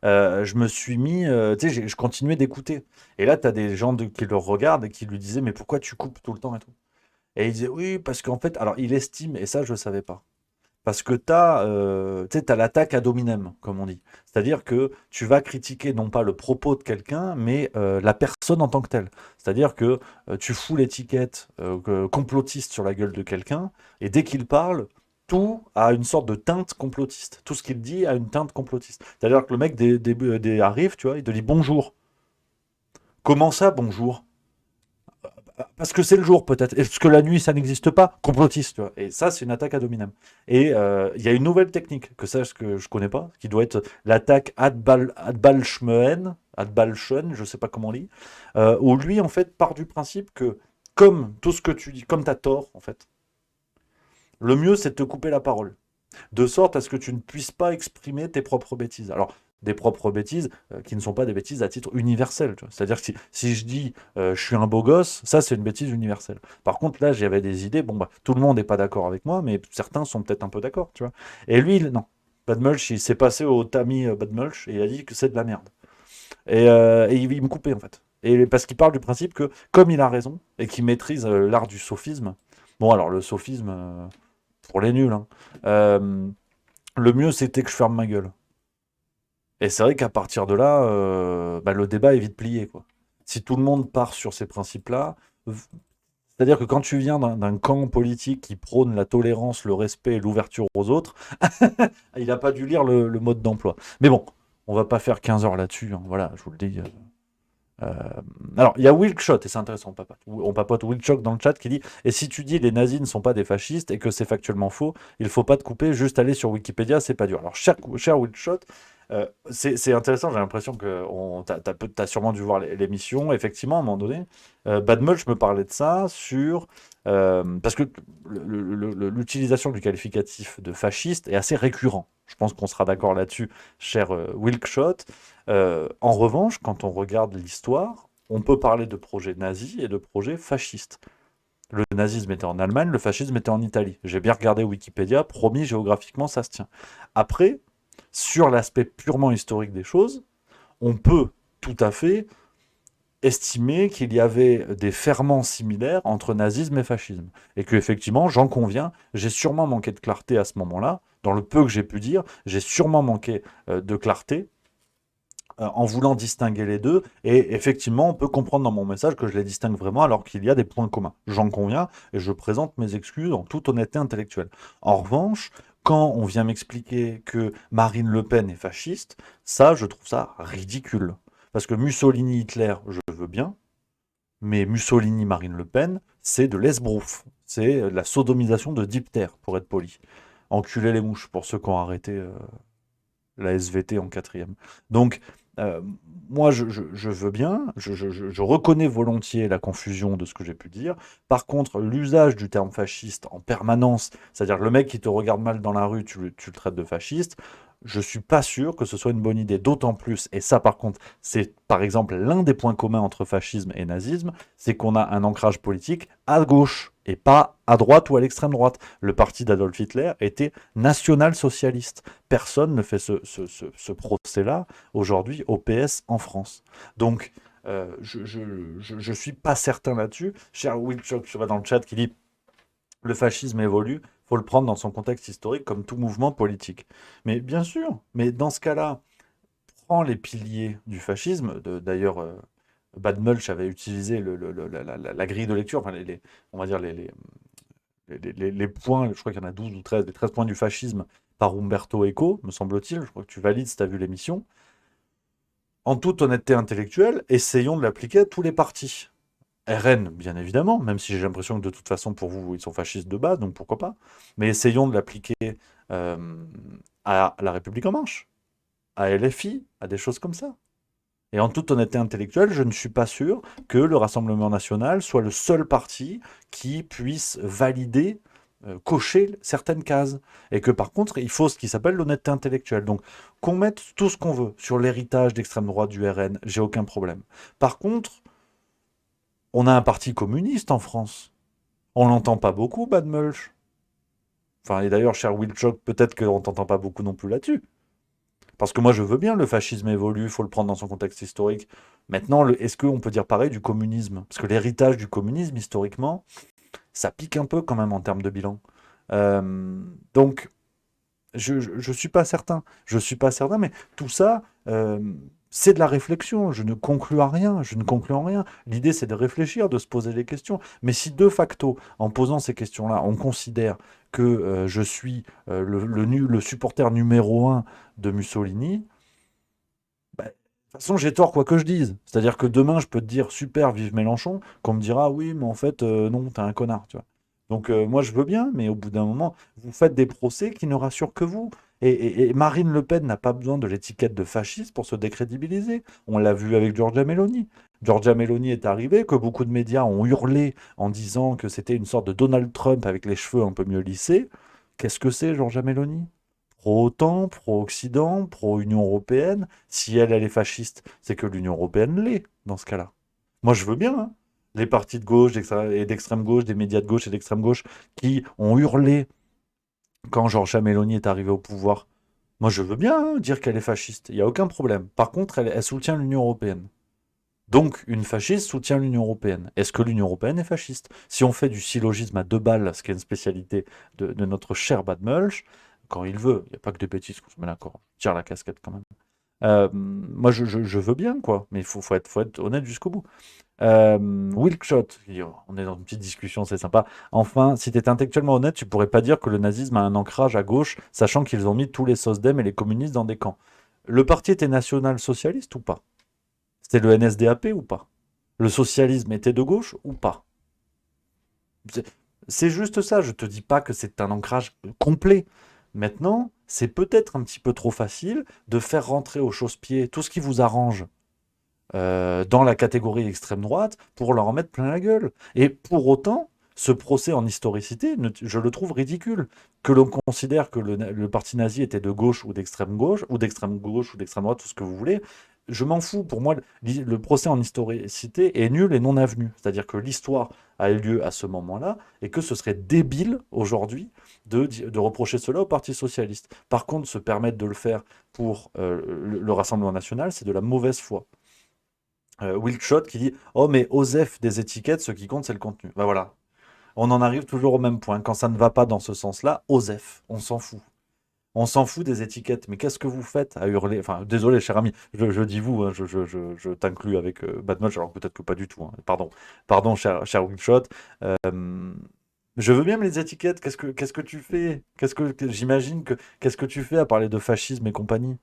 S2: je me suis mis, tu sais, je continuais d'écouter. Et là, tu as des gens qui le regardent et qui lui disaient, mais pourquoi tu coupes tout le temps et tout? Et il disait, oui, parce qu'en fait, alors il estime, et ça, je ne savais pas. Parce que tu as l'attaque ad hominem, comme on dit. C'est-à-dire que tu vas critiquer non pas le propos de quelqu'un, mais la personne en tant que telle. C'est-à-dire que tu fous l'étiquette complotiste sur la gueule de quelqu'un, et dès qu'il parle, tout a une sorte de teinte complotiste. Tout ce qu'il dit a une teinte complotiste. C'est-à-dire que le mec arrive, tu vois, il te dit bonjour. Comment ça, bonjour? Parce que c'est le jour, peut-être. Est-ce que la nuit, ça n'existe pas? Complotiste, tu vois. Et ça, c'est une attaque ad hominem. Et il y a une nouvelle technique, que je connais pas, qui doit être l'attaque ad Balschmuen, je sais pas comment on dit, où lui, en fait, part du principe que, comme tout ce que tu dis, comme tu as tort, en fait, le mieux, c'est de te couper la parole. De sorte à ce que tu ne puisses pas exprimer tes propres bêtises. Alors, des propres bêtises qui ne sont pas des bêtises à titre universel. C'est-à-dire que si je dis je suis un beau gosse, ça c'est une bêtise universelle. Par contre, là, j'avais des idées, bon, bah, tout le monde n'est pas d'accord avec moi, mais certains sont peut-être un peu d'accord, tu vois. Et lui, non. Bad Mulch, il s'est passé au tamis Bad Mulch et il a dit que c'est de la merde. Et il me coupait, en fait. Et parce qu'il parle du principe que, comme il a raison, et qu'il maîtrise l'art du sophisme, bon, alors le sophisme, pour les nuls, hein, le mieux c'était que je ferme ma gueule. Et c'est vrai qu'à partir de là, le débat est vite plié, quoi. Si tout le monde part sur ces principes-là, c'est-à-dire que quand tu viens d'un camp politique qui prône la tolérance, le respect et l'ouverture aux autres, il n'a pas dû lire le mode d'emploi. Mais bon, on va pas faire 15 heures là-dessus, hein. Voilà, je vous le dis. Alors, il y a Wilkshot, et c'est intéressant, on papote Wilkshot dans le chat qui dit « Et si tu dis les nazis ne sont pas des fascistes et que c'est factuellement faux, il faut pas te couper, juste aller sur Wikipédia, c'est pas dur. » Alors, cher Wilkshot, c'est intéressant, j'ai l'impression que t'as sûrement dû voir l'émission. Effectivement, à un moment donné, Bad Mulch me parlait de ça parce que l'utilisation du qualificatif de fasciste est assez récurrent. Je pense qu'on sera d'accord là-dessus, cher Wilkshot. En revanche, quand on regarde l'histoire, on peut parler de projets nazis et de projets fascistes. Le nazisme était en Allemagne, le fascisme était en Italie. J'ai bien regardé Wikipédia, promis, géographiquement, ça se tient. Après, sur l'aspect purement historique des choses, on peut tout à fait estimer qu'il y avait des ferments similaires entre nazisme et fascisme. Et qu'effectivement, j'en conviens, j'ai sûrement manqué de clarté à ce moment-là. Dans le peu que j'ai pu dire, j'ai sûrement manqué de clarté en voulant distinguer les deux. Et effectivement, on peut comprendre dans mon message que je les distingue vraiment alors qu'il y a des points communs. J'en conviens et je présente mes excuses en toute honnêteté intellectuelle. En revanche, quand on vient m'expliquer que Marine Le Pen est fasciste, ça, je trouve ça ridicule. Parce que Mussolini, Hitler, je veux bien, mais Mussolini, Marine Le Pen, c'est de l'esbrouf. C'est de la sodomisation de diptère, pour être poli. Enculer les mouches, pour ceux qui ont arrêté la SVT en 4e. Donc, moi, je veux bien, je reconnais volontiers la confusion de ce que j'ai pu dire. Par contre, l'usage du terme fasciste en permanence, c'est-à-dire le mec qui te regarde mal dans la rue, tu le traites de fasciste, je suis pas sûr que ce soit une bonne idée. D'autant plus, et ça par contre, c'est par exemple l'un des points communs entre fascisme et nazisme, c'est qu'on a un ancrage politique à gauche et pas à droite ou à l'extrême droite. Le parti d'Adolf Hitler était national-socialiste. Personne ne fait ce procès-là aujourd'hui au PS en France. Donc, je suis pas certain là-dessus. Cher Wilchuk, je vois dans le chat qui dit « Le fascisme évolue ». Il faut le prendre dans son contexte historique comme tout mouvement politique. Mais bien sûr, mais dans ce cas-là, prends les piliers du fascisme. D'ailleurs, Bad Mulch avait utilisé la grille de lecture, enfin on va dire les points, je crois qu'il y en a 12 ou 13, les 13 points du fascisme par Umberto Eco, me semble-t-il. Je crois que tu valides si tu as vu l'émission. en toute honnêteté intellectuelle, essayons de l'appliquer à tous les partis. RN, bien évidemment, même si j'ai l'impression que de toute façon, pour vous, ils sont fascistes de base, donc pourquoi pas. Mais essayons de l'appliquer à La République En Marche, à LFI, à des choses comme ça. Et en toute honnêteté intellectuelle, je ne suis pas sûr que le Rassemblement national soit le seul parti qui puisse valider, cocher certaines cases. Et que par contre, il faut ce qui s'appelle l'honnêteté intellectuelle. Donc, qu'on mette tout ce qu'on veut sur l'héritage d'extrême droite du RN, j'ai aucun problème. Par contre, on a un parti communiste en France. On l'entend pas beaucoup, Bad Mulch. Enfin, et d'ailleurs, cher Wilczok, peut-être qu'on t'entend pas beaucoup non plus là-dessus. Parce que moi, je veux bien, le fascisme évolue, il faut le prendre dans son contexte historique. Maintenant, est-ce qu'on peut dire pareil du communisme? Parce que l'héritage du communisme, historiquement, ça pique un peu quand même en termes de bilan. Donc, je suis pas certain. Je suis pas certain, mais tout ça, c'est de la réflexion. Je ne conclus à rien. Je ne conclus en rien. L'idée, c'est de réfléchir, de se poser des questions. Mais si de facto, en posant ces questions-là, on considère que je suis le supporter numéro 1 de Mussolini, bah, de toute façon, j'ai tort quoi que je dise. C'est-à-dire que demain, je peux te dire super, vive Mélenchon, qu'on me dira oui, mais en fait, non, t'es un connard, tu vois. Donc moi, je veux bien, mais au bout d'un moment, vous faites des procès qui ne rassurent que vous. Et Marine Le Pen n'a pas besoin de l'étiquette de fasciste pour se décrédibiliser. On l'a vu avec Giorgia Meloni. Giorgia Meloni est arrivée, que beaucoup de médias ont hurlé en disant que c'était une sorte de Donald Trump avec les cheveux un peu mieux lissés. Qu'est-ce que c'est, Giorgia Meloni? Pro-OTAN, pro-Occident, pro-Union européenne. Si elle est fasciste, c'est que l'Union européenne l'est, dans ce cas-là. Moi, je veux bien, hein. Les partis de gauche et d'extrême gauche, des médias de gauche et d'extrême gauche, qui ont hurlé quand Giorgia Meloni est arrivée au pouvoir. Moi, je veux bien dire qu'elle est fasciste. Il n'y a aucun problème. Par contre, elle soutient l'Union européenne. Donc, une fasciste soutient l'Union européenne. Est-ce que l'Union européenne est fasciste? Si on fait du syllogisme à 2 balles, ce qui est une spécialité de notre cher Bad Mulch, quand il veut, il n'y a pas que des bêtises qu'on se met d'accord. Je tire la casquette quand même. Moi, je veux bien, quoi. Mais il faut être honnête jusqu'au bout. Wilkshot, on est dans une petite discussion, c'est sympa. Enfin, si tu étais intellectuellement honnête, tu pourrais pas dire que le nazisme a un ancrage à gauche, sachant qu'ils ont mis tous les SOSDEM et les communistes dans des camps. Le parti était national-socialiste ou pas? C'était le NSDAP ou pas? Le socialisme était de gauche ou pas? C'est juste ça, je te dis pas que c'est un ancrage complet. Maintenant, c'est peut-être un petit peu trop facile de faire rentrer au chausse-pied tout ce qui vous arrange dans la catégorie extrême droite pour leur en mettre plein la gueule. Et pour autant, ce procès en historicité, je le trouve ridicule. Que l'on considère que le parti nazi était de gauche ou d'extrême gauche, ou d'extrême gauche ou d'extrême droite, tout ce que vous voulez, je m'en fous. Pour moi, le procès en historicité est nul et non avenu. C'est-à-dire que l'histoire a eu lieu à ce moment-là et que ce serait débile aujourd'hui de reprocher cela au Parti socialiste. Par contre, se permettre de le faire pour le Rassemblement national, c'est de la mauvaise foi. Wilkshot qui dit « Oh, mais OSEF des étiquettes, ce qui compte, c'est le contenu. » Ben voilà. On en arrive toujours au même point. Quand ça ne va pas dans ce sens-là, OSEF, on s'en fout. On s'en fout des étiquettes. Mais qu'est-ce que vous faites à hurler? Enfin, désolé, cher ami, je dis vous, hein, je t'inclus avec Bad Mulch, alors peut-être que pas du tout. Hein. Pardon, cher Wilkshot. Je veux bien, mais les étiquettes, qu'est-ce que tu fais? J'imagine que qu'est-ce que tu fais à parler de fascisme et compagnie?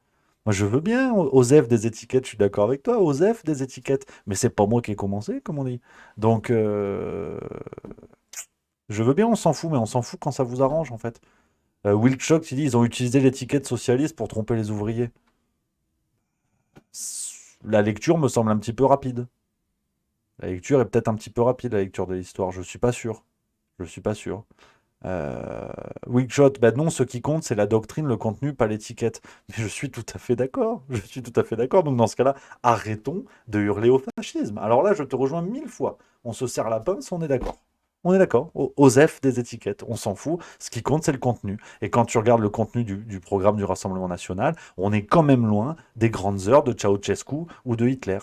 S2: Moi, je veux bien, OSEF des étiquettes, je suis d'accord avec toi, OSEF des étiquettes, mais c'est pas moi qui ai commencé, comme on dit. Donc, je veux bien, on s'en fout, mais on s'en fout quand ça vous arrange, en fait. Wilkshot, il dit, ils ont utilisé l'étiquette socialiste pour tromper les ouvriers. La lecture me semble un petit peu rapide. La lecture est peut-être un petit peu rapide, la lecture de l'histoire, je suis pas sûr. Je suis pas sûr. Wilkshot, ben non, ce qui compte, c'est la doctrine, le contenu, pas l'étiquette. Mais je suis tout à fait d'accord. Je suis tout à fait d'accord. Donc dans ce cas-là, arrêtons de hurler au fascisme. Alors là, je te rejoins 1000 fois. On se serre la pince, on est d'accord. On est d'accord. OSEF des étiquettes, on s'en fout. Ce qui compte, c'est le contenu. Et quand tu regardes le contenu du programme du Rassemblement national, on est quand même loin des grandes heures de Ceausescu ou de Hitler.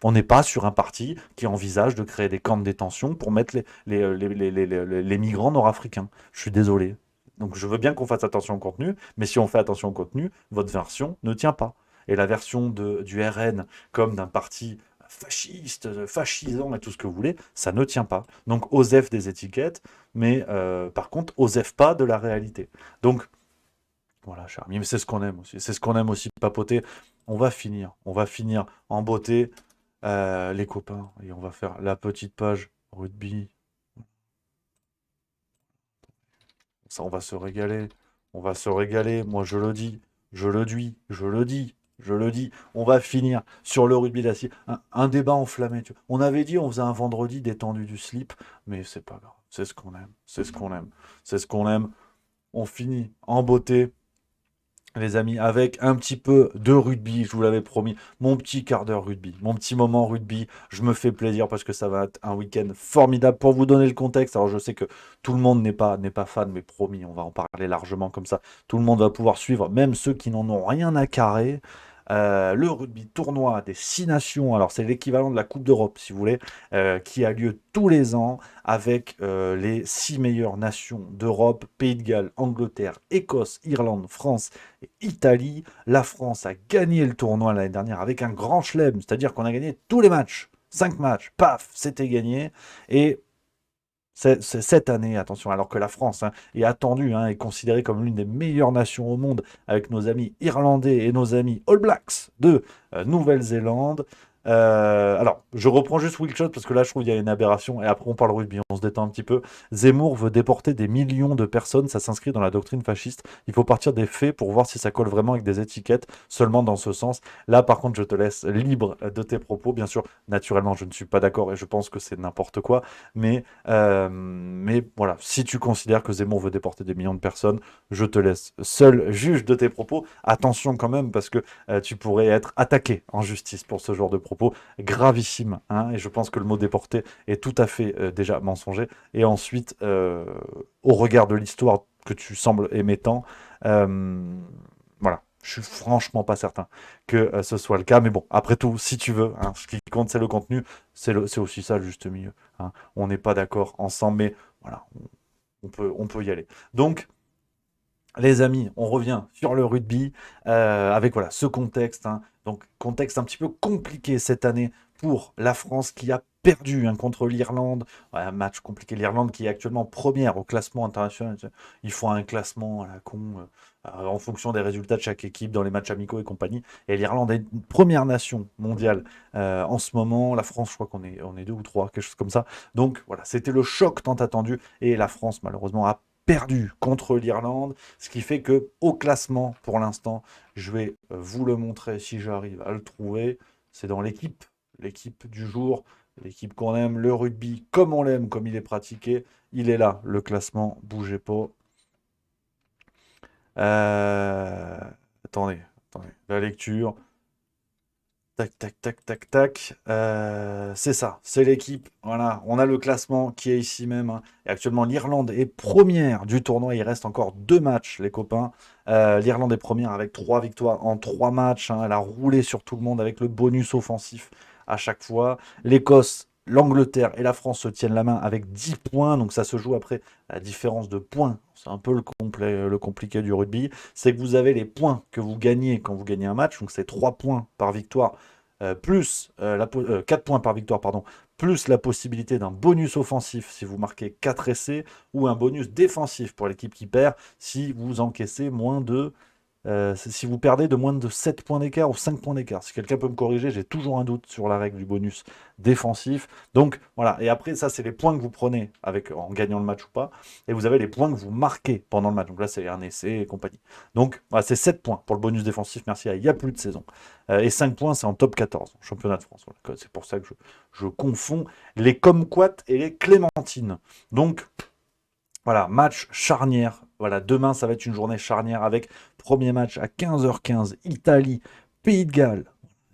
S2: On n'est pas sur un parti qui envisage de créer des camps de détention pour mettre les migrants nord-africains. Je suis désolé. Donc je veux bien qu'on fasse attention au contenu, mais si on fait attention au contenu, votre version ne tient pas. Et la version du RN comme d'un parti fasciste, fascisant et tout ce que vous voulez, ça ne tient pas. Donc OSEF des étiquettes, mais par contre OSEF pas de la réalité. Donc voilà, cher ami, mais c'est ce qu'on aime aussi. C'est ce qu'on aime aussi papoter. on va finir en beauté, les copains, et on va faire la petite page rugby. Ça, on va se régaler, moi je le dis, on va finir sur le rugby d'acier, un débat enflammé, tu vois. On avait dit on faisait un vendredi détendu du slip, mais c'est pas grave, c'est ce qu'on aime, on finit en beauté, les amis, avec un petit peu de rugby, je vous l'avais promis, mon petit quart d'heure rugby, mon petit moment rugby, je me fais plaisir parce que ça va être un week-end formidable. Pour vous donner le contexte, alors je sais que tout le monde n'est pas fan, mais promis, on va en parler largement comme ça, tout le monde va pouvoir suivre, même ceux qui n'en ont rien à carrer. Le rugby tournoi des 6 nations, alors c'est l'équivalent de la Coupe d'Europe si vous voulez, qui a lieu tous les ans avec les 6 meilleures nations d'Europe, Pays de Galles, Angleterre, Écosse, Irlande, France et Italie. La France a gagné le tournoi l'année dernière avec un grand chelem, c'est-à-dire qu'on a gagné tous les matchs, 5 matchs, paf, c'était gagné. Et cette année, attention, alors que la France est attendue, est considérée comme l'une des meilleures nations au monde, avec nos amis irlandais et nos amis All Blacks de Nouvelle-Zélande. Alors, je reprends juste Wilshot parce que là, je trouve qu'il y a une aberration. Et après, on parle rugby, on se détend un petit peu. Zemmour veut déporter des millions de personnes. Ça s'inscrit dans la doctrine fasciste. Il faut partir des faits pour voir si ça colle vraiment avec des étiquettes, seulement dans ce sens. Là, par contre, je te laisse libre de tes propos. Bien sûr, naturellement, je ne suis pas d'accord et je pense que c'est n'importe quoi. Mais voilà, si tu considères que Zemmour veut déporter des millions de personnes, je te laisse seul juge de tes propos. Attention quand même, parce que tu pourrais être attaqué en justice pour ce genre de propos gravissime, et je pense que le mot déporté est tout à fait déjà mensonger, et ensuite au regard de l'histoire que tu sembles aimer tant, voilà, je suis franchement pas certain que ce soit le cas, mais bon, après tout, si tu veux, ce qui compte c'est le contenu, c'est aussi ça le juste milieu, on n'est pas d'accord ensemble, mais voilà, on peut y aller. Donc les amis, on revient sur le rugby avec voilà, ce contexte. Donc, contexte un petit peu compliqué cette année pour la France qui a perdu contre l'Irlande. Ouais, un match compliqué. L'Irlande qui est actuellement première au classement international. Ils font un classement à la con en fonction des résultats de chaque équipe dans les matchs amicaux et compagnie. Et l'Irlande est une première nation mondiale en ce moment. La France, je crois qu'on est 2 ou 3, quelque chose comme ça. Donc voilà, c'était le choc tant attendu. Et la France, malheureusement, a perdu contre l'Irlande, ce qui fait que au classement, pour l'instant, je vais vous le montrer si j'arrive à le trouver, c'est dans l'équipe du jour, l'équipe qu'on aime, le rugby comme on l'aime, comme il est pratiqué, il est là, le classement, bougez pas. Attendez, la lecture. Tac. C'est ça, c'est l'équipe. Voilà, on a le classement qui est ici même. Et actuellement, l'Irlande est première du tournoi. Il reste encore 2 matchs, les copains. L'Irlande est première avec 3 victoires en 3 matchs. Elle a roulé sur tout le monde avec le bonus offensif à chaque fois. L'Écosse, l'Angleterre et la France se tiennent la main avec 10 points. Donc ça se joue après la différence de points. C'est un peu le compliqué du rugby. C'est que vous avez les points que vous gagnez quand vous gagnez un match. Donc c'est 3 points par victoire, plus 4 points par victoire, pardon, plus la possibilité d'un bonus offensif si vous marquez 4 essais, ou un bonus défensif pour l'équipe qui perd si vous encaissez moins de... si vous perdez de moins de 7 points d'écart ou 5 points d'écart. Si quelqu'un peut me corriger, j'ai toujours un doute sur la règle du bonus défensif. Donc voilà, et après ça c'est les points que vous prenez en gagnant le match ou pas, et vous avez les points que vous marquez pendant le match. Donc là c'est un essai et compagnie. Donc voilà, c'est 7 points pour le bonus défensif, merci à il n'y a plus de saison. Et 5 points c'est en top 14, championnat de France. Voilà. C'est pour ça que je confonds les Kumquat et les Clémentines. Donc voilà, match charnière. Voilà, demain, ça va être une journée charnière avec premier match à 15h15, Italie, Pays de Galles.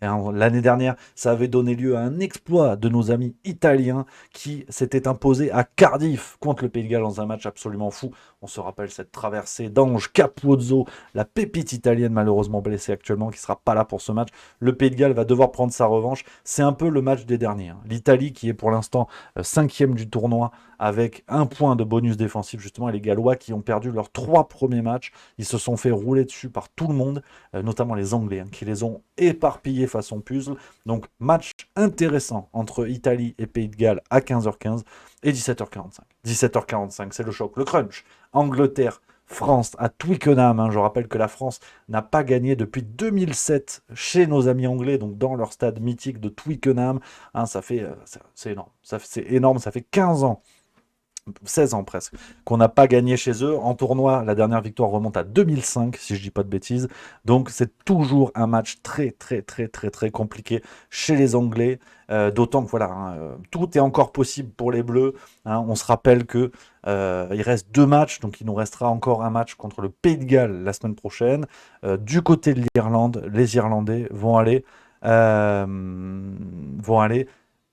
S2: L'année dernière, ça avait donné lieu à un exploit de nos amis italiens qui s'étaient imposés à Cardiff contre le Pays de Galles dans un match absolument fou. On se rappelle cette traversée d'Ange Capozzo, la pépite italienne malheureusement blessée actuellement, qui ne sera pas là pour ce match. Le Pays de Galles va devoir prendre sa revanche. C'est un peu le match des derniers. L'Italie qui est pour l'instant 5e du tournoi avec 1 point de bonus défensif justement, et les Gallois qui ont perdu leurs 3 premiers matchs. Ils se sont fait rouler dessus par tout le monde, notamment les Anglais qui les ont éparpillés façon puzzle. Donc match intéressant entre Italie et Pays de Galles à 15h15 et 17h45. 17h45, c'est le choc, le crunch. Angleterre France à Twickenham. Hein. Je rappelle que la France n'a pas gagné depuis 2007 chez nos amis anglais, donc dans leur stade mythique de Twickenham. Hein, c'est énorme. C'est énorme, ça fait 15 ans. 16 ans presque, qu'on n'a pas gagné chez eux. En tournoi, la dernière victoire remonte à 2005, si je dis pas de bêtises. Donc c'est toujours un match très compliqué chez les Anglais. D'autant que voilà, hein, tout est encore possible pour les Bleus. Hein. On se rappelle que il reste 2 matchs, donc il nous restera encore un match contre le Pays de Galles la semaine prochaine. Du côté de l'Irlande, les Irlandais vont aller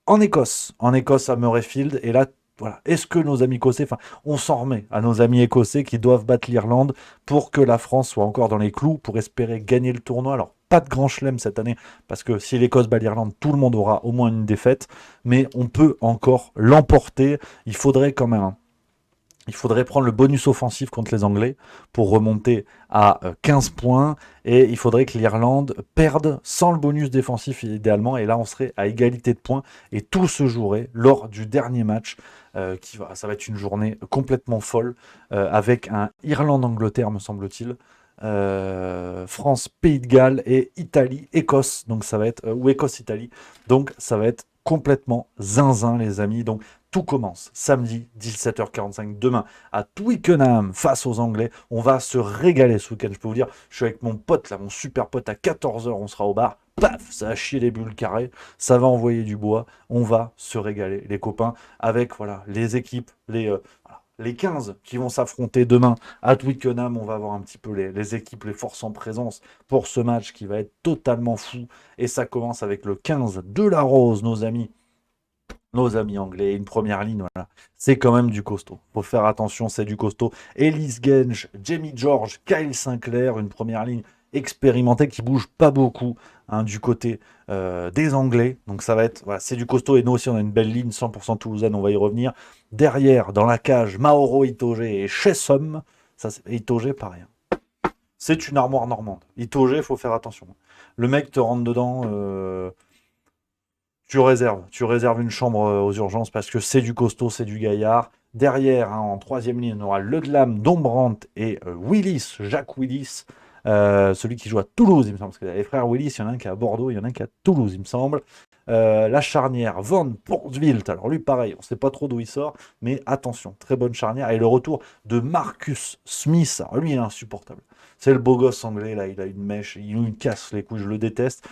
S2: en Écosse à Murrayfield. Et là, voilà. Est-ce que nos amis écossais, on s'en remet à nos amis écossais qui doivent battre l'Irlande pour que la France soit encore dans les clous, pour espérer gagner le tournoi. Alors, pas de grand chelem cette année, parce que si l'Écosse bat l'Irlande, tout le monde aura au moins une défaite, mais on peut encore l'emporter. Il faudrait quand même... Il faudrait prendre le bonus offensif contre les Anglais pour remonter à 15 points. Et il faudrait que l'Irlande perde sans le bonus défensif idéalement. Et là, on serait à égalité de points. Et tout se jouerait lors du dernier match. Ça va être une journée complètement folle avec un Irlande-Angleterre, me semble-t-il. France, Pays de Galles et Italie, Écosse. Donc ça va être... ou Écosse-Italie. Donc ça va être complètement zinzin, les amis. Donc tout commence samedi 17h45 demain à Twickenham face aux Anglais. On va se régaler ce week-end. Je peux vous dire, je suis avec mon pote là, mon super pote à 14h, on sera au bar. Paf, ça a chié les bulles carrées, ça va envoyer du bois. On va se régaler les copains avec voilà les équipes, les 15 qui vont s'affronter demain à Twickenham. On va avoir un petit peu les équipes, les forces en présence pour ce match qui va être totalement fou. Et ça commence avec le 15 de la Rose, nos amis anglais, une première ligne, voilà. C'est quand même du costaud. Faut faire attention, c'est du costaud. Ellis Genge, Jamie George, Kyle Sinclair, une première ligne expérimentée qui bouge pas beaucoup hein, du côté des Anglais. Donc ça va être, voilà, c'est du costaud. Et nous aussi, on a une belle ligne 100% toulousaine, on va y revenir. Derrière, dans la cage, Mauro Itoge et Chesum. Ça, Itoge, pareil. C'est une armoire normande. Itoge, faut faire attention. Le mec te rentre dedans... Tu réserves une chambre aux urgences parce que c'est du costaud, c'est du gaillard. Derrière, hein, en troisième ligne, on aura Ledlam, Dombrant et Willis, Jacques Willis, celui qui joue à Toulouse, il me semble. Parce que les frères Willis, il y en a un qui est à Bordeaux, il y en a un qui est à Toulouse, il me semble. La charnière, Van Portwilt. Alors lui, pareil, on ne sait pas trop d'où il sort, mais attention, très bonne charnière. Et le retour de Marcus Smith. Alors lui, il est insupportable. C'est le beau gosse anglais, là, il a une mèche, il nous casse les couilles, je le déteste.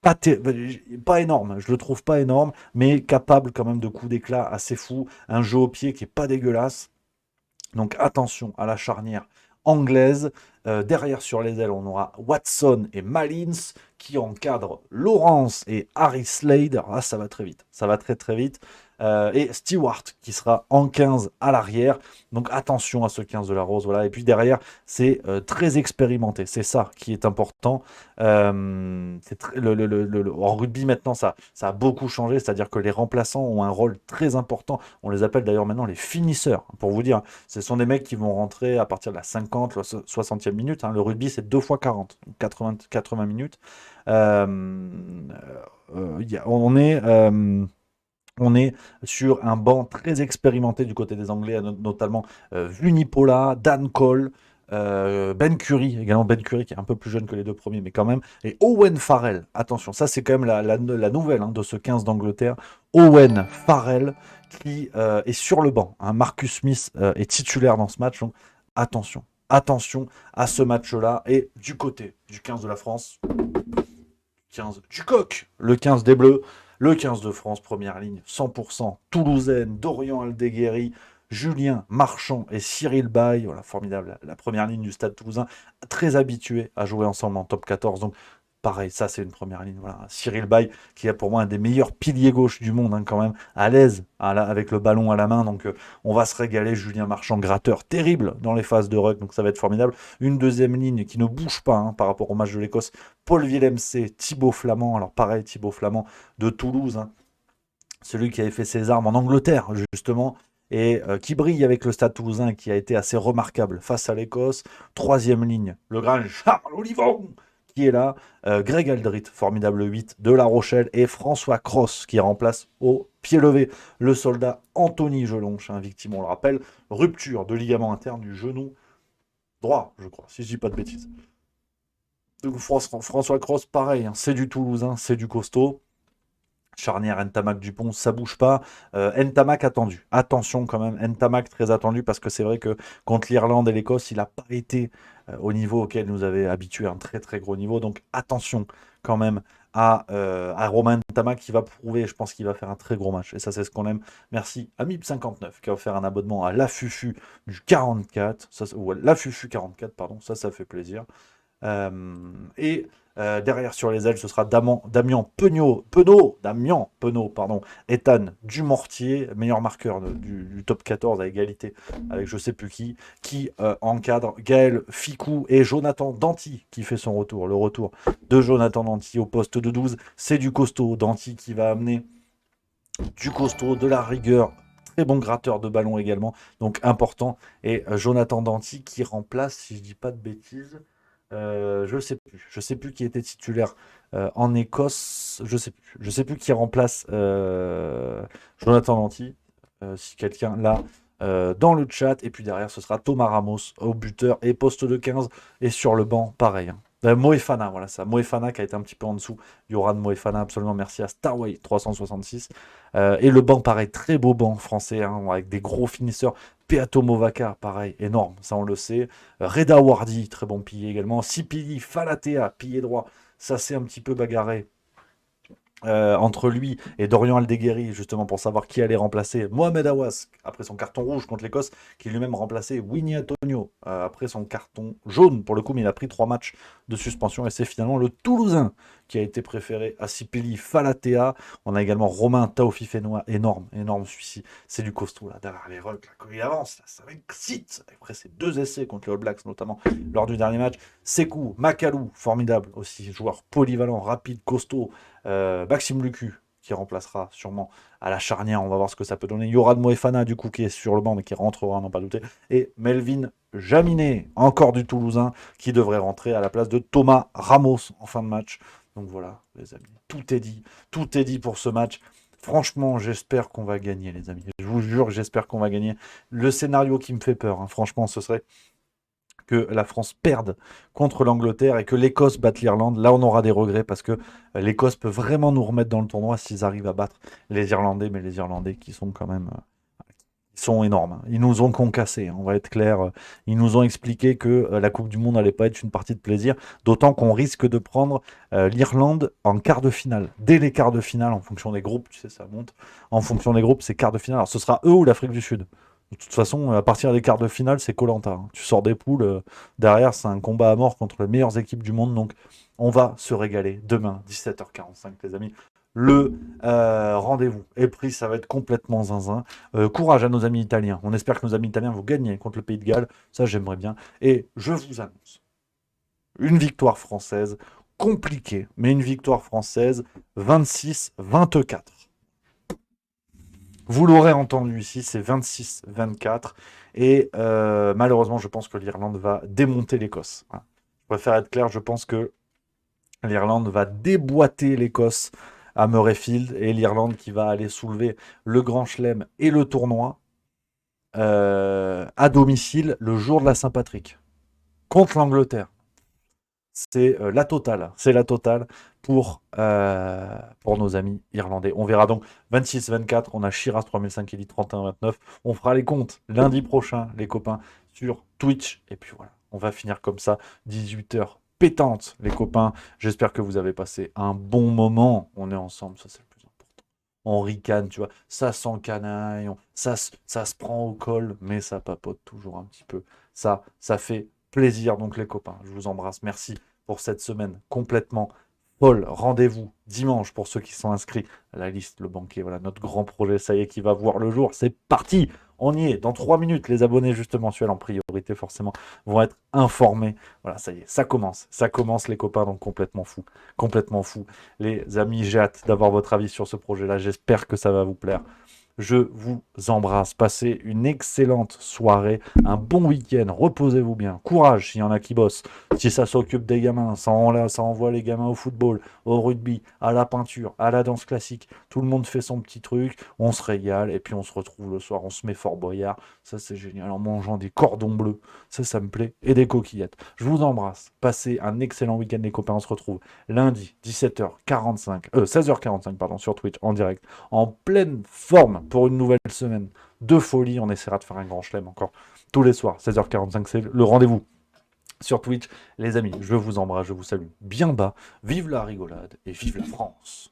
S2: Pas énorme, je le trouve pas énorme, mais capable quand même de coups d'éclat assez fous. Un jeu au pied qui est pas dégueulasse. Donc attention à la charnière anglaise. Derrière sur les ailes, on aura Watson et Malins qui encadrent Lawrence et Harry Slade. Alors là, ça va très vite. Ça va très vite. Et Stewart qui sera en 15 à l'arrière. Donc attention à ce 15 de la Rose. Voilà. Et puis derrière, c'est très expérimenté. C'est ça qui est important. En rugby maintenant, ça a beaucoup changé. C'est-à-dire que les remplaçants ont un rôle très important. On les appelle d'ailleurs maintenant les finisseurs. Pour vous dire, ce sont des mecs qui vont rentrer à partir de la 50, 60e minute. Hein. Le rugby, c'est 2 x 40, 80 minutes. On est sur un banc très expérimenté du côté des Anglais, notamment Vunipola, Dan Cole, Ben Curry, également Ben Curry qui est un peu plus jeune que les 2 premiers, mais quand même, et Owen Farrell. Attention, ça c'est quand même la nouvelle hein, de ce 15 d'Angleterre. Owen Farrell qui est sur le banc. Hein. Marcus Smith est titulaire dans ce match, donc attention à ce match-là. Et du côté du 15 de la France, 15 du coq, le 15 des Bleus. Le 15 de France, première ligne, 100% toulousaine, Dorian Aldeguerri, Julien Marchand et Cyril Bay. Voilà, formidable. La première ligne du Stade Toulousain, très habitué à jouer ensemble en top 14. Donc, pareil, ça, c'est une première ligne. Voilà. Cyril Bay, qui est pour moi un des meilleurs piliers gauche du monde, hein, quand même, à l'aise avec le ballon à la main. Donc, on va se régaler. Julien Marchand, gratteur terrible dans les phases de ruck. Donc, ça va être formidable. Une deuxième ligne qui ne bouge pas hein, par rapport au match de l'Écosse. Paul Villemc, Thibaut Flamand. Alors, pareil, Thibaut Flamand de Toulouse. Hein, celui qui avait fait ses armes en Angleterre, justement. Et qui brille avec le Stade Toulousain, qui a été assez remarquable face à l'Écosse. Troisième ligne, le grand Charles Olivon, qui est là, Greg Aldrit, formidable 8 de La Rochelle, et François Cross qui remplace au pied levé le soldat Anthony Gelonche, hein, victime, on le rappelle, rupture de ligament interne du genou Droit, je crois, si je dis pas de bêtises. Donc François Cros, pareil, hein, c'est du Toulousain, c'est du costaud. Charnière Ntamak-Dupont, ça bouge pas. Ntamak attendu. Attention quand même, Ntamak très attendu parce que c'est vrai que contre l'Irlande et l'Écosse, il n'a pas été au niveau auquel nous avait habitué, un très très gros niveau. Donc attention quand même à Romain Ntamak qui va prouver, je pense qu'il va faire un très gros match. Et ça, c'est ce qu'on aime. Merci à Mib59 qui a offert un abonnement à la Fufu du 44. Ou à la Fufu 44, pardon. Ça fait plaisir. Derrière sur les ailes, ce sera Damien Penaud, Ethan Dumortier, meilleur marqueur du top 14 à égalité avec je sais plus qui encadre Gaël Ficou et Jonathan Danty qui fait son retour. Le retour de Jonathan Danty au poste de 12, c'est du costaud. Danty qui va amener du costaud, de la rigueur. Très bon gratteur de ballon également, donc important. Et Jonathan Danty qui remplace, si je dis pas de bêtises, je sais plus qui était titulaire en Écosse, je sais plus qui remplace Jonathan Danty, si quelqu'un l'a dans le chat. Et puis derrière ce sera Thomas Ramos au buteur et poste de 15 et sur le banc pareil, hein. Moefana, voilà ça, Moefana qui a été un petit peu en dessous, Yoran Moefana, absolument merci à Starway 366, et le banc pareil, très beau banc français, hein, avec des gros finisseurs. Peato Movaca, pareil, énorme, ça on le sait. Reda Wardi, très bon pilier également. Sipili Falatea, pilier droit, ça c'est un petit peu bagarré entre lui et Dorian Aldeguerri, justement pour savoir qui allait remplacer Mohamed Awas après son carton rouge contre l'Écosse, qui lui-même remplacé Winnie Antonio après son carton jaune pour le coup, mais il a pris 3 matchs de suspension et c'est finalement le Toulousain qui a été préféré à Sipili Falatea. On a également Romain Taofi Fenois, énorme celui-ci, c'est du costaud là, derrière les rucks, là, quand il avance, là, ça excite. Après ces 2 essais contre les All Blacks notamment lors du dernier match. Sekou Makalou, formidable aussi, joueur polyvalent, rapide, costaud. Maxime Lucu qui remplacera sûrement à la charnière, on va voir ce que ça peut donner. Yoran Moefana du coup qui est sur le banc mais qui rentrera, n'en pas douter. Et Melvin Jaminet, encore du Toulousain, qui devrait rentrer à la place de Thomas Ramos en fin de match. Donc voilà les amis, tout est dit pour ce match. Franchement, j'espère qu'on va gagner les amis. Je vous jure, j'espère qu'on va gagner. Le scénario qui me fait peur, hein, franchement, ce serait que la France perde contre l'Angleterre et que l'Écosse batte l'Irlande. Là, on aura des regrets parce que l'Écosse peut vraiment nous remettre dans le tournoi s'ils arrivent à battre les Irlandais, mais les Irlandais qui sont quand même... Ils sont énormes. Ils nous ont concassés, on va être clair. Ils nous ont expliqué que la Coupe du Monde n'allait pas être une partie de plaisir, d'autant qu'on risque de prendre l'Irlande en quart de finale. Dès les quarts de finale, en fonction des groupes, tu sais, ça monte. En fonction des groupes, c'est quart de finale. Alors, ce sera eux ou l'Afrique du Sud. De toute façon, à partir des quarts de finale, c'est Koh-Lanta, hein. Tu sors des poules, derrière, c'est un combat à mort contre les meilleures équipes du monde. Donc, on va se régaler demain, 17h45, les amis. Le rendez-vous est pris, ça va être complètement zinzin. Courage à nos amis italiens. On espère que nos amis italiens vont gagner contre le Pays de Galles. Ça, j'aimerais bien. Et je vous annonce une victoire française compliquée, mais une victoire française 26-24. Vous l'aurez entendu ici, c'est 26-24. Et malheureusement, je pense que l'Irlande va démonter l'Écosse. Je préfère être clair, je pense que l'Irlande va déboîter l'Écosse à Murrayfield. Et l'Irlande qui va aller soulever le Grand Chelem et le tournoi à domicile le jour de la Saint-Patrick. Contre l'Angleterre. C'est la totale. C'est la totale pour nos amis irlandais. On verra donc 26-24. On a Shiraz 3005 qui dit 31-29. On fera les comptes lundi prochain, les copains, sur Twitch. Et puis voilà, on va finir comme ça. 18h pétante, les copains. J'espère que vous avez passé un bon moment. On est ensemble, ça c'est le plus important. On ricane, tu vois. Ça s'encanaille, ça se prend au col, mais ça papote toujours un petit peu. Ça fait plaisir. Donc les copains, je vous embrasse. Merci pour cette semaine complètement folle. Rendez-vous dimanche pour ceux qui sont inscrits à la liste, le banquet. Voilà, notre grand projet, ça y est, qui va voir le jour. C'est parti. On y est. Dans 3 minutes, les abonnés juste mensuels en priorité, forcément, vont être informés. Voilà, ça y est, ça commence. Ça commence, les copains, donc complètement fou. Complètement fou. Les amis, j'ai hâte d'avoir votre avis sur ce projet-là. J'espère que ça va vous plaire. Je vous embrasse. Passez une excellente soirée, un bon week-end. Reposez-vous bien. Courage s'il y en a qui bossent. Si ça s'occupe des gamins, ça envoie les gamins au football, au rugby, à la peinture, à la danse classique. Tout le monde fait son petit truc. On se régale et puis on se retrouve le soir. On se met Fort Boyard. Ça, c'est génial. En mangeant des cordons bleus. Ça me plaît. Et des coquillettes. Je vous embrasse. Passez un excellent week-end, les copains. On se retrouve lundi, 16h45, pardon, sur Twitch, en direct, en pleine forme pour une nouvelle semaine de folie. On essaiera de faire un grand chelem encore tous les soirs. 16h45, c'est le rendez-vous sur Twitch. Les amis, je vous embrasse, je vous salue bien bas. Vive la rigolade et vive la France.